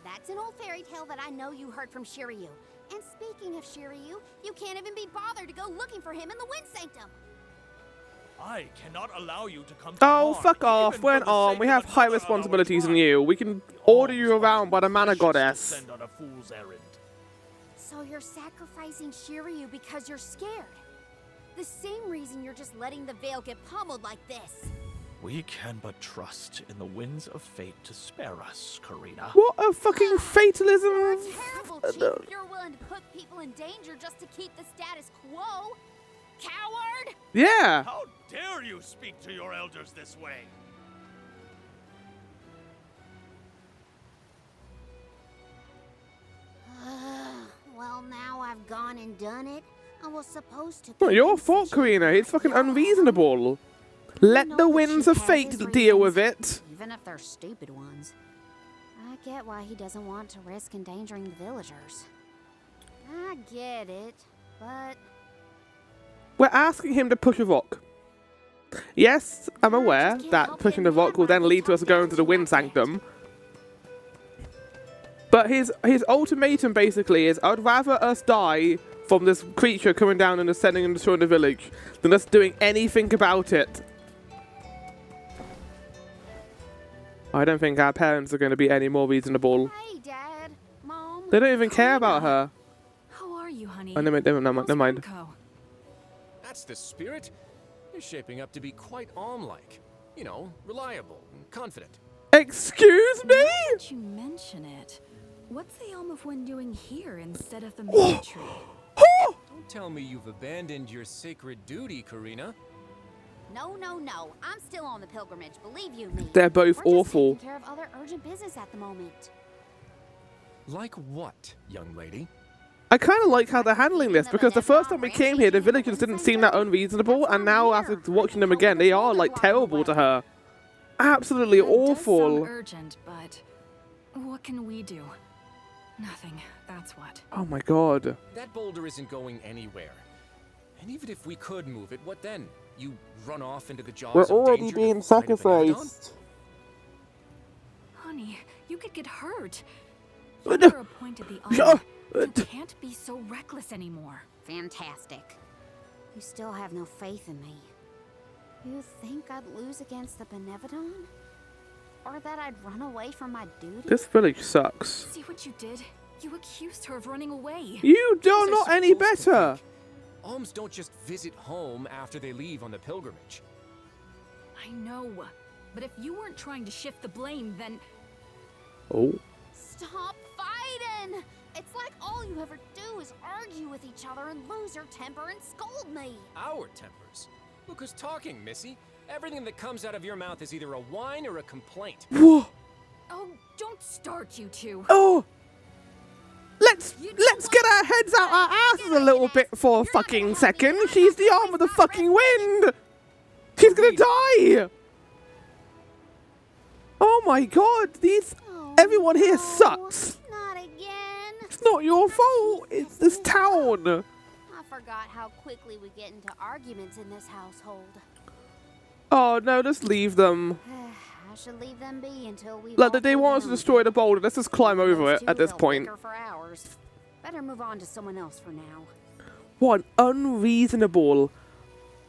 That's an old fairy tale that I know you heard from Shiryu. And speaking of Shiryu, you can't even be bothered to go looking for him in the Wind Sanctum. I cannot allow you to come to Oh, harm, fuck off. even We're for an the arm. sake We of have high another of our responsibilities than tribe. you. We can The order you Alms around by the are mana precious to goddess. send on a fool's errand. So you're sacrificing Shiryu because you're scared. The same reason you're just letting the Veil get pummeled like this. We can but trust in the winds of fate to spare us, Karina. What a fucking fatalism. You're terrible, Chief. You're willing to put people in danger just to keep the status quo. Coward! Yeah. How dare you speak to your elders this way? Well, now I've gone and done it. I was supposed to... Not your convince fault, the Karina. Chief It's fucking of Yellow. unreasonable. I Let know the the winds Chief of has fate his deal with reasons, it. Even if they're stupid ones. I get why he doesn't want to risk endangering the villagers. I get it, but... We're asking him to push a rock. Yes, I'm aware that pushing the rock will then lead to us going to the Wind Sanctum. But his ultimatum basically is, I'd rather us die from this creature coming down and ascending and destroying the village than us doing anything about it. I don't think our parents are going to be any more reasonable. Hey, Dad, Mom. They don't even care about her. How are you, honey? Oh, never mind. Marco? That's the spirit. You're shaping up to be quite Alm-like. You know, reliable and confident. Excuse me? Now that you mention it, what's the Elm of Wind doing here instead of the main tree? Don't tell me you've abandoned your sacred duty, Karina. No, no, no. I'm still on the pilgrimage, believe you me. They're both We're just awful. taking care of other urgent business at the moment. Like what, young lady? I kind of like how they're handling this, because the first time we came here, the villagers didn't seem that unreasonable, and now after watching them again, they are, like, terrible to her. Absolutely That does awful. sound urgent, but what can we do? Nothing, that's what. Oh my god. That boulder isn't going anywhere. And even if we could move it, what then? You run off into the jaws We're of already danger being to fight a Benevodon? sacrificed. Honey, you could get hurt. Uh, You're appointed the yeah, Elm. uh, You can't be so reckless anymore. Fantastic. You still have no faith in me. You think I'd lose against the Benevodon? Or that I'd run away from my duty? This village sucks. See what you did? You accused her of running away. You are What was I not any supposed to better. think? Alms don't just visit home after they leave on the pilgrimage. I know, but if you weren't trying to shift the blame, then Oh. Stop fighting! It's like all you ever do is argue with each other and lose your temper and scold me. Our tempers. Look who's talking, Missy. Everything that comes out of your mouth is either a whine or a complaint. Whoa. oh, don't start, you two. Oh. Let's let's get our heads out our asses a little bit for a fucking second. She's the arm of the fucking wind. She's gonna die. Oh my god, everyone here sucks. Not again. It's not your fault. It's this town. I forgot how quickly we get into arguments in this household. Oh no, just leave them. I should leave them be until we. Like, they want us to destroy the boulder. Let's just climb over it at this point. For hours. Better move on to someone else for now. What an unreasonable,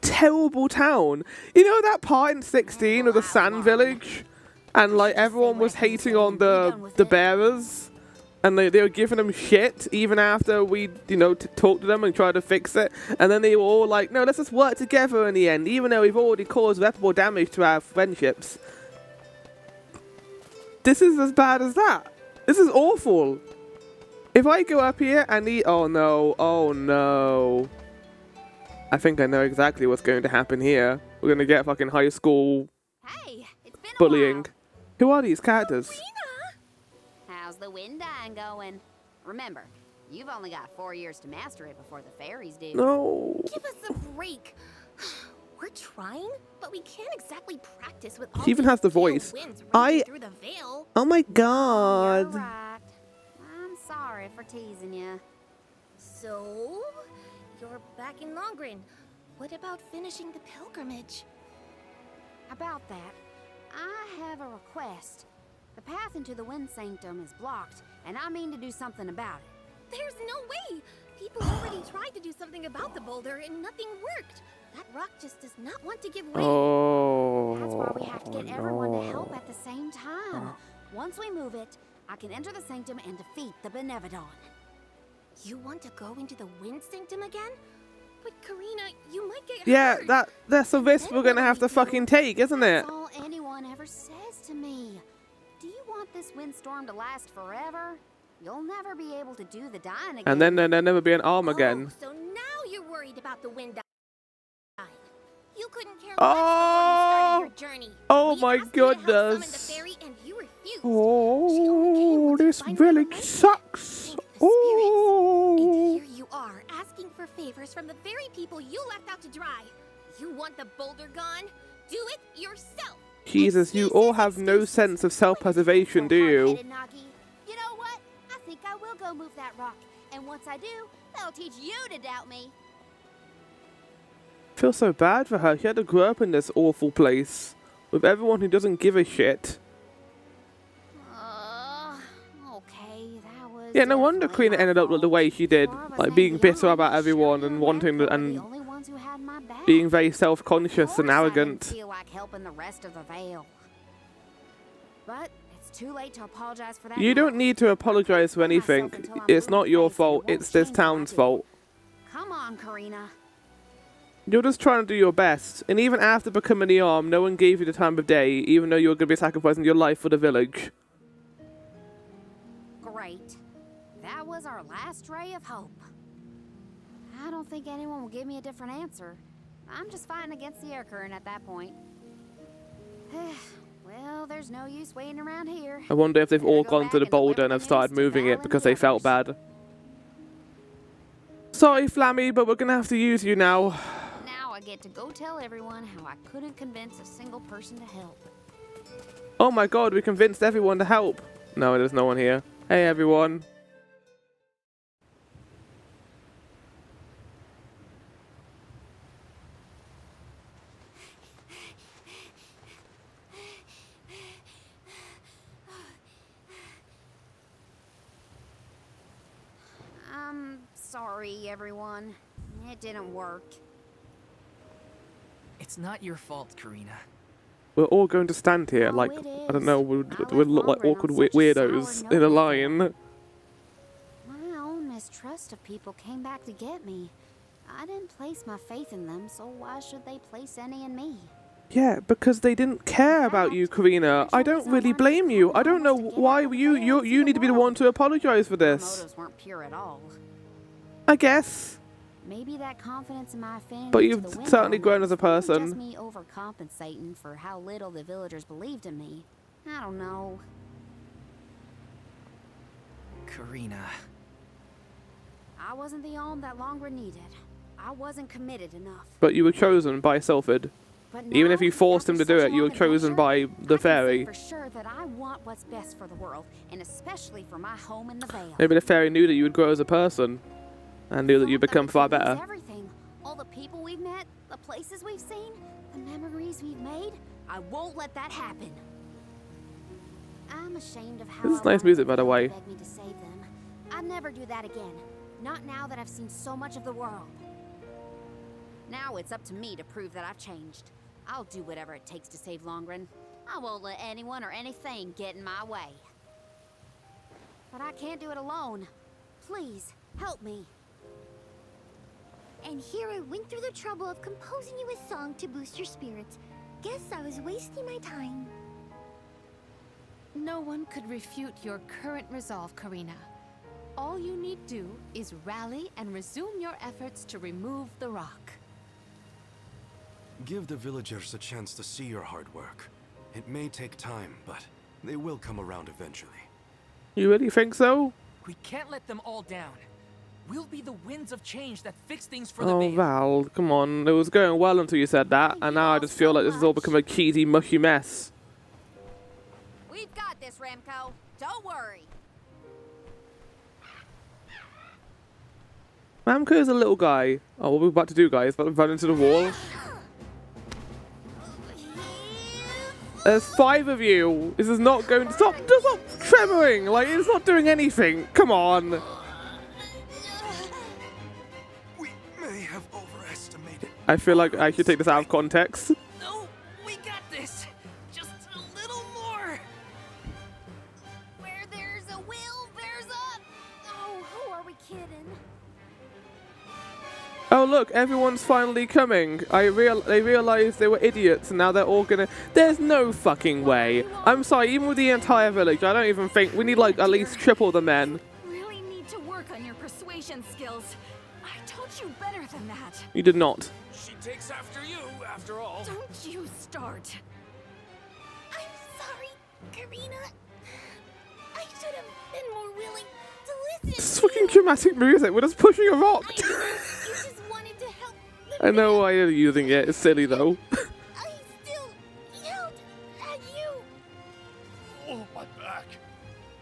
terrible town. You know that part in 16 of the Sand Village? And like everyone was hating on the bearers? And they were giving them shit even after we, talked to them and tried to fix it. And then they were all like, no, let's just work together in the end, even though we've already caused irreparable damage to our friendships. This is as bad as that. This is awful. If I go up here and oh no. I think I know exactly what's going to happen here. We're going to get fucking high school bullying. Who are these characters? How's the wind dying going? Remember, you've only got 4 years to master it before the fairies do. No. Give us a break. We're trying, but we can't exactly practice with all She even has the voice. through the veil. Oh my god. You're right. I'm sorry for teasing you. So, you're back in Longren. What about finishing the pilgrimage? About that, I have a request. The path into the Wind Sanctum is blocked, and I mean to do something about it. There's no way! People already tried to do something about the boulder and nothing worked. That rock just does not want to give way. Oh, that's why we have to get everyone to help at the same time. Once we move it, I can enter the sanctum and defeat the Benevodon. You want to go into the Wind Sanctum again? But Karina, you might get hurt. That's a risk we're gonna have to fucking take, isn't it? That's all anyone ever says to me. Do you want this windstorm to last forever? You'll never be able to do the dying again. And then there'll never be an arm again. So now you're worried about the wind dying. You couldn't care less Oh, before you started your journey. oh We my asked you to help summon the goodness. fairy and you refused. Oh, this village sucks. And Oh. here you are, asking for favors from the very people you left out to dry. You want the boulder gone? Do it yourself. Jesus, you all have no sense of self-preservation, do you? You know what? I think I will go move that rock. And once I do, that'll teach you to doubt me. I feel so bad for her. She had to grow up in this awful place with everyone who doesn't give a shit. Okay, that was. Yeah, no wonder Karina ended up the way she did, like being bitter about everyone and wanting to, and being very self-conscious and arrogant. Feel like helping the rest of the Vale. But it's too late to apologize for that. You don't need to apologize for anything. It's not your fault. It's this town's fault. Come on, Karina. You're just trying to do your best. And even after becoming the arm, no one gave you the time of day, even though you were going to be sacrificing your life for the village. Great. That was our last ray of hope. I don't think anyone will give me a different answer. I'm just fighting against the air current at that point. Well, there's no use waiting around here. I wonder if they've all gone to the boulder and have started moving it because they felt bad. Sorry, Flammy, but we're going to have to use you now. Now I get to go tell everyone how I couldn't convince a single person to help. Oh my god, we convinced everyone to help. No, there's no one here. Hey, everyone. I'm sorry, everyone. It didn't work. It's not your fault, Karina. We're all going to stand here like, I don't know, we'll look like awkward weirdos in a line. My own mistrust of people came back to get me. I didn't place my faith in them, so why should they place any in me? Yeah, because they didn't care about you, Karina. I don't really blame you. I don't know why you need to be the one to apologize for My this. motives weren't pure at all. I guess. Maybe that confidence in my affinity But to you've the wind certainly grown elements as a wasn't person. Just me overcompensating for how little the villagers believed in me. I don't know. Karina. I wasn't the alm that Longren needed. I wasn't committed enough. But you were chosen by Sylphid. But Even now, if you forced him after to do such it, a you were long chosen adventure, by the I can say fairy. for sure that I want what's best for the world, and especially for my home in the Vale. Maybe the fairy knew that you would grow as a person, and knew that you'd become far better. Everything, all the people we've met, the places we've seen, the memories we've made. I won't let that happen. I'm ashamed of how This is nice music, by the way. begged me to save them. I'd never do that again. Not now that I've seen so much of the world. Now it's up to me to prove that I've changed. I'll do whatever it takes to save Longren. I won't let anyone or anything get in my way. But I can't do it alone. Please, help me. And here I went through the trouble of composing you a song to boost your spirits. Guess I was wasting my time. No one could refute your current resolve, Karina. All you need do is rally and resume your efforts to remove the rock. Give the villagers a chance to see your hard work. It may take time, but they will come around eventually. You really think so? We can't let them all down. We'll be the winds of change that fix things for the Oh, Vale. Val, come on. It was going well until you said that, and now I just feel like this has all become a cheesy, mushy mess. We've got this, Remco. Don't worry. Ramco's a little guy. Oh, what are we about to do, guys? About to run into the wall? There's 5 of you. This is not going to stop. Just stop tremoring. Like, it's not doing anything. Come on. We may have overestimated. I feel like I should take this out of context. No, we got this. Just a little more. Where there's a will, there's a... Oh, who are we kidding? Oh, look, everyone's finally coming. They realized they were idiots, and now they're all gonna... There's no fucking way. I'm sorry, even with the entire village, I don't even think... We need, like, at least triple the men. Really need to work on your persuasion skills. I taught you better than that. You did not. She takes after you, after all. Don't you start. I'm sorry, Karina. I should have been more willing to listen It's to fucking you. dramatic music. We're just pushing a rock. I know you just wanted to help the I know Vale. why you're using it. It's silly, though. I still yelled at you. Oh, my back.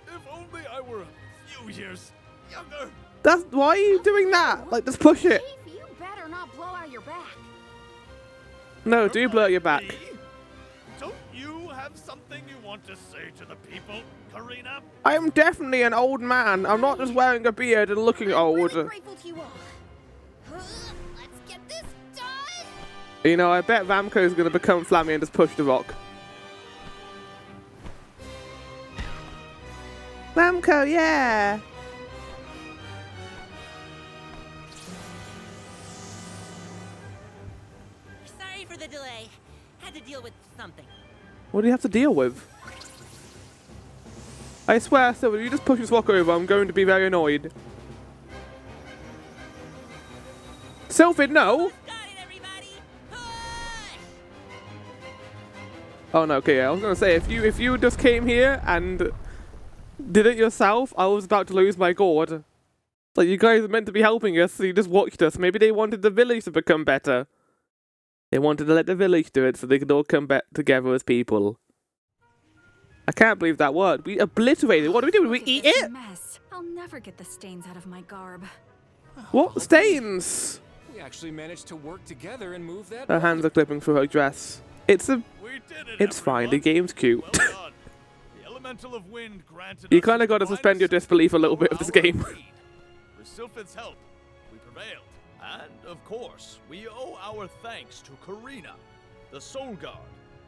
If only I were a few years younger. That's... Why are you doing that? Like, just push it. Chief, you better not blow out your back. No, do blur your back. Me? Don't you have something you want to say to the people, Karina? I am definitely an old man. I'm not just wearing a beard and looking old. Really grateful to you all. Let's get this done. You know, I bet Ramco's gonna become Flammy and just push the rock. Ramco, yeah! Sorry for the delay. Had to deal with something. What do you have to deal with? I swear, Silver, if you just push this rock over, I'm going to be very annoyed. Sylphid, no! Got it, everybody! Push! Oh no, okay, yeah, I was gonna say, if you just came here and did it yourself, I was about to lose my gourd. Like, you guys are meant to be helping us, so you just watched us. Maybe they wanted the village to become better. They wanted to let the village do it so they could all come back together as people. I can't believe that word. We obliterated. What do we do? We eat This it? mess. I'll never get the stains out of my garb. What stains? We actually managed to work together and move that. Her hands are clipping through her dress. It's a... We did it, It's fine. The everyone. game's cute. Well done. The elemental of wind granted You us kind of got to divine suspend your disbelief a little bit of this our game. creed. With Sylphid's help, we prevailed. And, of course, we owe our thanks to Karina, the Soul Guard,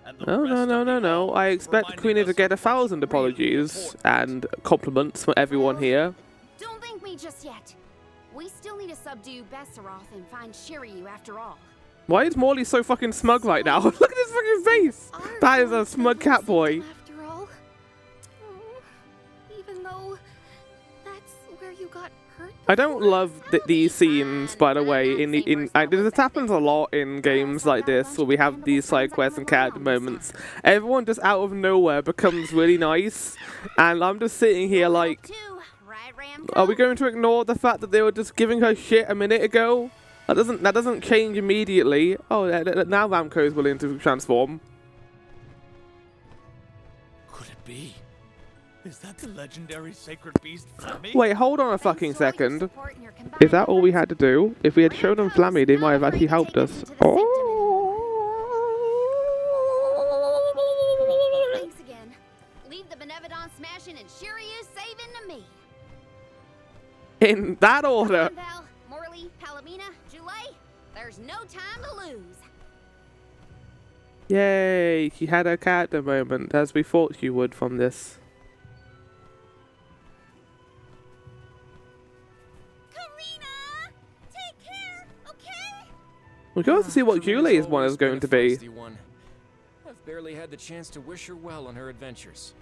and the No, rest no, of no, the no, no. elves I for expect reminding Queenie us to get of 1,000 what's really apologies important. and compliments from everyone here. Don't thank me just yet. We still need to subdue Besseroth and find Shiryu after all. Why is Morley so fucking smug right now? Look at his fucking face! Our That is a Lord smug doesn't cat boy. seem to, After all. Oh, even though that's where you got hurt. I don't before. love these scenes, by the way. This happens a lot in games like this, where we have these side quests and character moments. Everyone just out of nowhere becomes really nice, and I'm just sitting here like, Too. Right, Ramco. Are we going to ignore the fact that they were just giving her shit a minute ago? That doesn't change immediately. Oh, now Ramco is willing to transform. Could it be? Is that the legendary sacred beast Flammy? Wait, hold on a fucking second. Is that all we had to do? If we had shown them Flammy, they might have actually helped us. Thanks again. Leave the Benevodon smashing and Shiryu saving to me. In that order. Come on, Val, Morley, Palomina, Julie. There's no time to lose. Yay, she had her character moment, as we thought she would from this. Karina! Take care, okay? We're going to see what Julie's one is going to be. I've barely had the chance to wish her well on her adventures.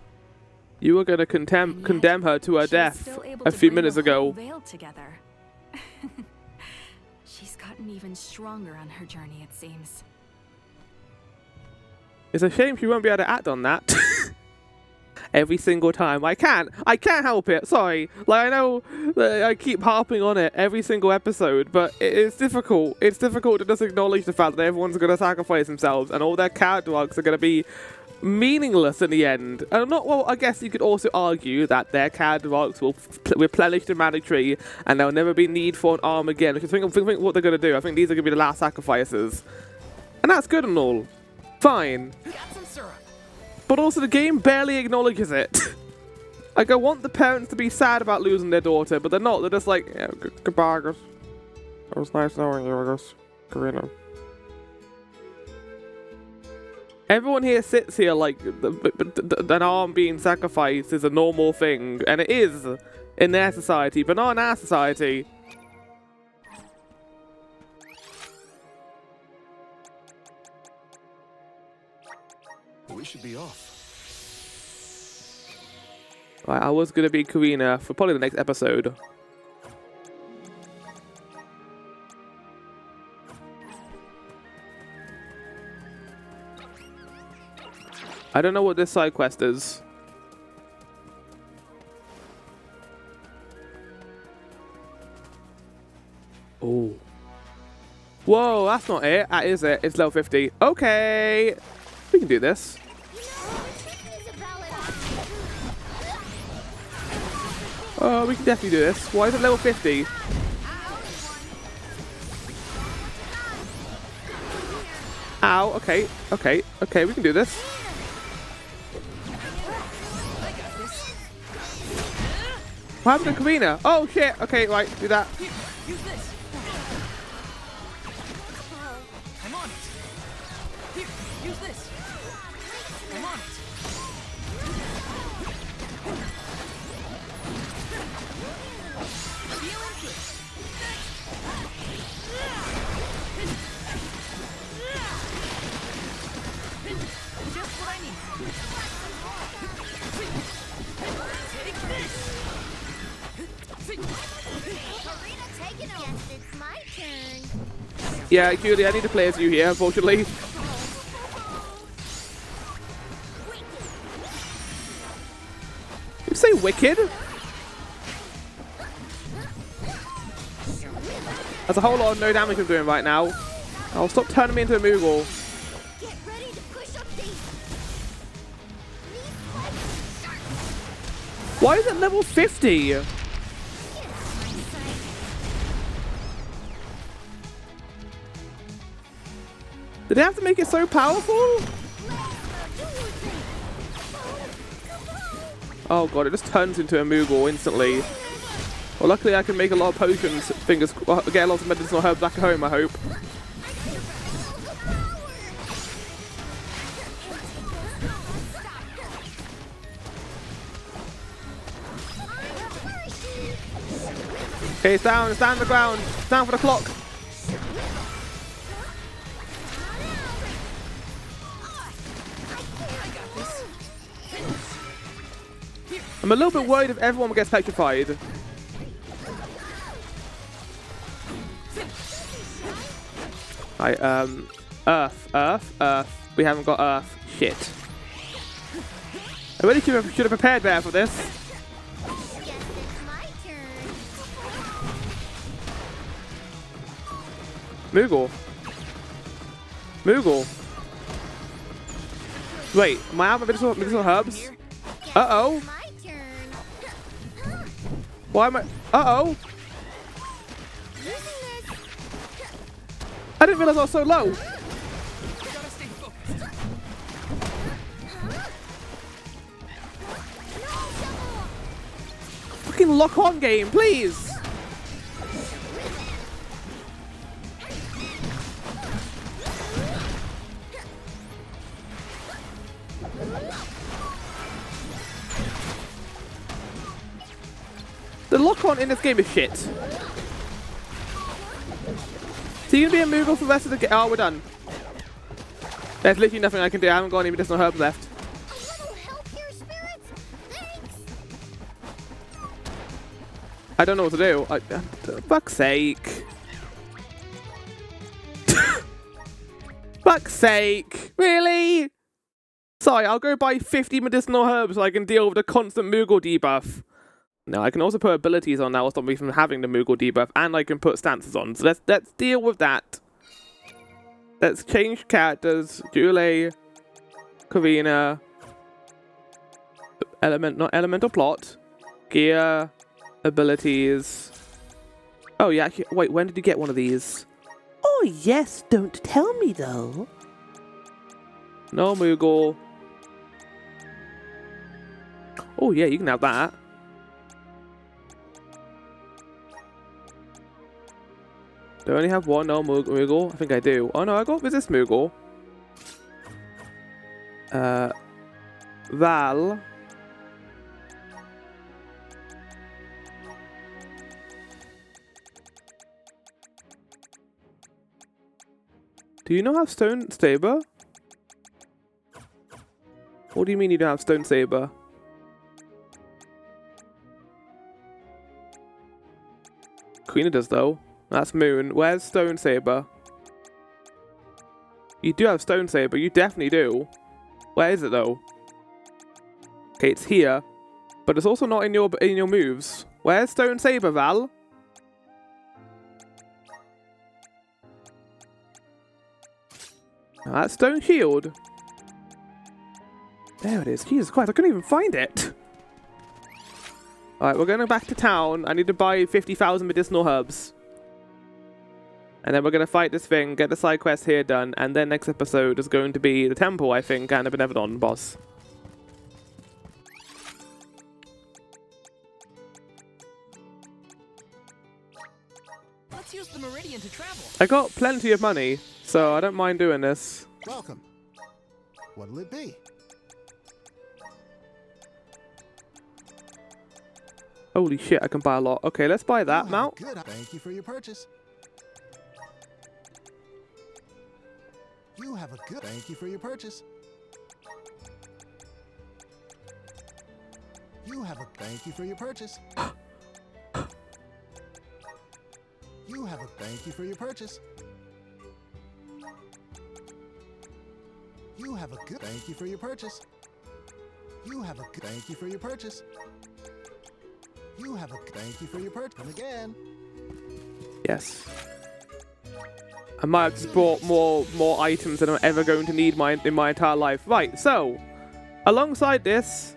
You were going to condemn her to her death a few minutes ago. Veil together. She's gotten even stronger on her journey, it seems. It's a shame she won't be able to act on that. Every single time. I can't help it. Sorry. Like, I know that I keep harping on it every single episode, but it's difficult. It's difficult to just acknowledge the fact that everyone's going to sacrifice themselves and all their character arcs are going to be meaningless in the end. And not, well, I guess you could also argue that their character arcs will replenish the mana tree and there'll never be need for an arm again. Because think what they're going to do. I think these are going to be the last sacrifices. And that's good and all. Fine. Got some syrup. But also the game barely acknowledges it. Like, I want the parents to be sad about losing their daughter, but they're not. They're just like, yeah, goodbye, Gus. It was nice knowing you, Gus. Karina. Everyone here sits here like an arm being sacrificed is a normal thing, and it is in their society, but not in our society. We should be off. Right, I was going to be Karina for probably the next episode. I don't know what this side quest is. Oh. Whoa, that's not it. That is it. It's level 50. Okay. We can do this. Oh, we can definitely do this. Why is it level 50? Ow, okay, okay, okay, we can do this. What happened to Karina? Oh shit, okay, right, do that. Use this. I'm on it. Here, use this. I'm on it. Just what I need. Take this. Karina taking over. Guess it's my turn. Yeah, Julie, I need to play as you here, unfortunately. You say wicked? That's a whole lot of no damage I'm doing right now. I'll stop turning me into a Moogle. Get ready to push up these. Why is it level 50? Did they have to make it so powerful? Oh god, it just turns into a Moogle instantly. Well, luckily I can make a lot of potions, get lots of medicinal herbs back at home, I hope. Okay, it's down on the ground. It's down for the clock. I'm a little bit worried if everyone gets petrified. Right, Earth. We haven't got Earth. Shit. I really should have prepared better for this. Guess it's my turn. Moogle. Moogle. Wait, am I out of medicinal herbs? Uh-oh. Why am I... Uh-oh. I didn't realize I was so low. Fucking lock on game, please. The lock on in this game is shit. So you're gonna be a Moogle for the rest of the game? Oh, we're done. There's literally nothing I can do. I haven't got any medicinal herbs left. I don't know what to do. Fuck's sake. Fuck's sake. Really? Sorry, I'll go buy 50 medicinal herbs so I can deal with the constant Moogle debuff. No, I can also put abilities on that will stop me from having the Moogle debuff, and I can put stances on. So let's deal with that. Let's change characters. Julie, Karina, not elemental plot, gear, abilities. Oh yeah, actually, wait, when did you get one of these? Oh yes, don't tell me though. No Moogle. Oh yeah, you can have that. Do I only have one? No Moogle? I think I do. Oh no, I got resist Moogle. Val. Do you not have Stone Saber? What do you mean you don't have Stone Saber? Karina does though. That's Moon. Where's Stone Saber? You do have Stone Saber. You definitely do. Where is it though? Okay, it's here, but it's also not in your moves. Where's Stone Saber, Val? Now that's Stone Shield. There it is. Jesus Christ, I couldn't even find it. Alright, we're going back to town. I need to buy 50,000 medicinal herbs. And then we're going to fight this thing, get the side quest here done, and then next episode is going to be the temple, I think, and a Benevodon boss. Let's use the Meridian to travel. I got plenty of money, so I don't mind doing this. Welcome. What'll it be? Holy shit, I can buy a lot. Okay, let's buy that mount. Good. Thank you for your purchase. You have a good. Thank you for your purchase. You have a. Thank you for your purchase. You have a. Thank you for your purchase. You have a good. Thank you for your purchase. You have a good. Thank you for your purchase. You have a. Thank you for your purchase. Come again. Yes. I might have just bought more items than I'm ever going to need in my entire life. Right, so alongside this,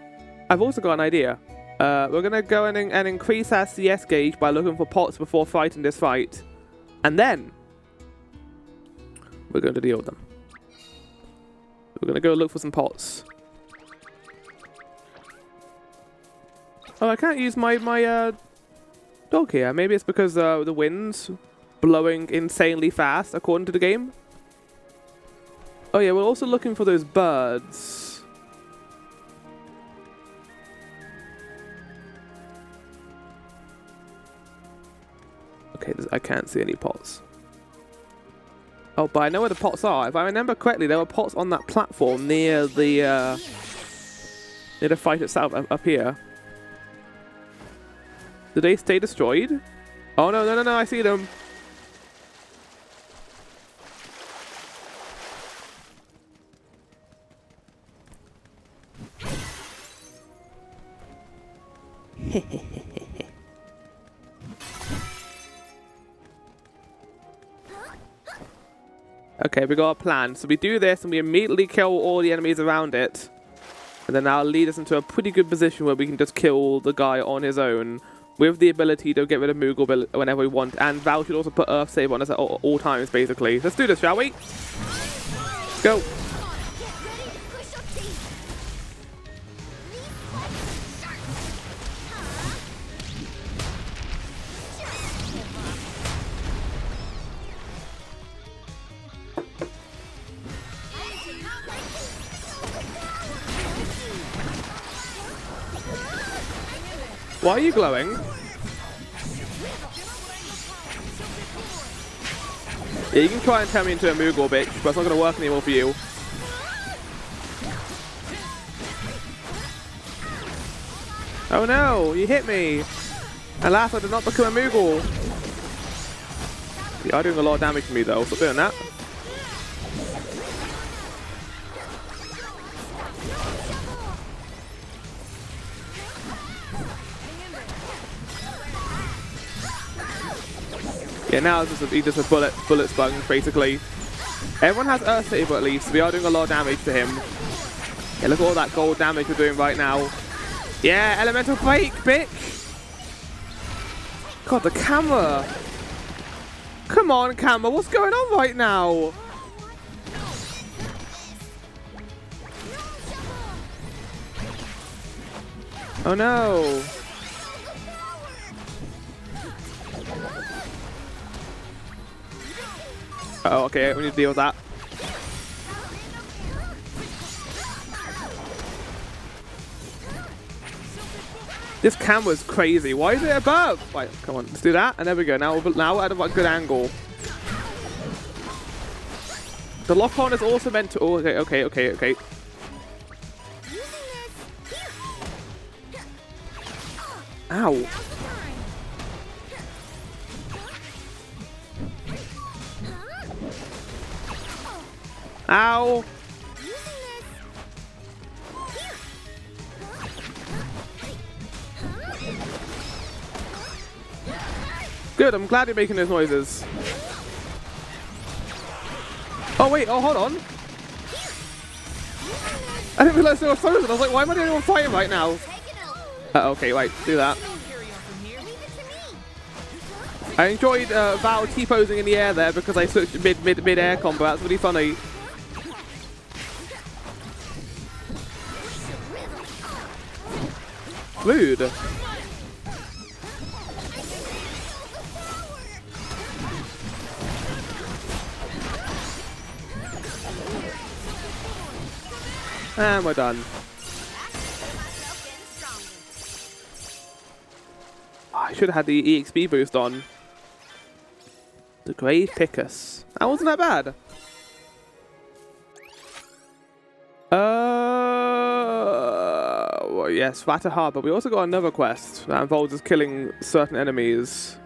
I've also got an idea. We're gonna go and increase our CS gauge by looking for pots before fighting this fight, and then we're going to deal with them. We're gonna go look for some pots. Oh, I can't use my dog here. Maybe it's because the wind's blowing insanely fast, according to the game. Oh yeah, we're also looking for those birds. Okay, I can't see any pots. Oh, but I know where the pots are. If I remember correctly, there were pots on that platform near the fight itself up here. Did they stay destroyed? Oh no, no, no, no, I see them. Okay, we got a plan. So we do this and we immediately kill all the enemies around it. And then that'll lead us into a pretty good position where we can just kill the guy on his own with the ability to get rid of Moogle whenever we want. And Val should also put Earth Save on us at all times, basically. Let's do this, shall we? Let's go. Why are you glowing? Yeah, you can try and turn me into a Moogle, bitch, but it's not going to work anymore for you. Oh no, you hit me! Alas, I did not become a Moogle. You are doing a lot of damage to me though, stop doing that. Yeah, now it's just a bullet sponge, basically. Everyone has Earth Save at least. We are doing a lot of damage to him. Yeah, look at all that gold damage we're doing right now. Yeah, Elemental Quake, bitch! God, the camera! Come on, camera, what's going on right now? Oh no! Oh, okay, we need to deal with that. This camera's crazy. Why is it above? Right, come on, let's do that. And there we go. Now we're at a good angle. The lock-on is also meant to... Oh, okay. Ow. Ow! Good, I'm glad you're making those noises. Oh wait, oh hold on. I didn't realize they were frozen. I was like, why am I the only one fighting right now? Okay, right, do that. I enjoyed Val T-posing in the air there because I switched mid-air combo. That's really funny. Rude. And we're done. Oh, I should have had the EXP boost on. The Grave Pickus. That wasn't that bad. Well, yes, Vatter Harbor. We also got another quest that involves us killing certain enemies.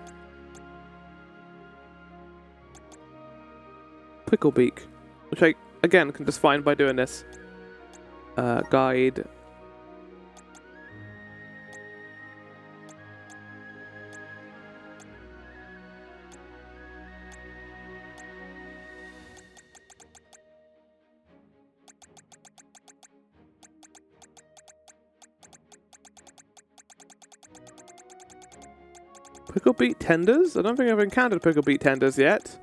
Pricklebeak, which I, again, can just find by doing this. Guide. Pricklebeak tenders? I don't think I've encountered pricklebeak tenders yet.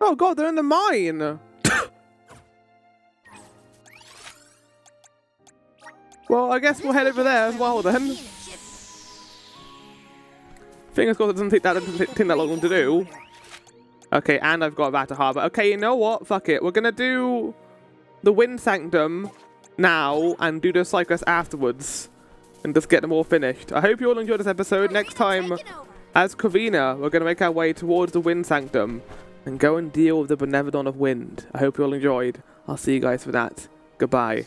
Oh god, they're in the mine! Well, I guess we'll head over there as well then. Fingers crossed it doesn't take that long to do. Okay, and I've got Vatter Harbor. Okay, you know what? Fuck it. We're gonna do the Wind Sanctum now and do the side quest afterwards. And just get them all finished. I hope you all enjoyed this episode. Next time, as Karina, we're gonna make our way towards the Wind Sanctum and go and deal with the Benevodon of Wind. I hope you all enjoyed. I'll see you guys for that. Goodbye.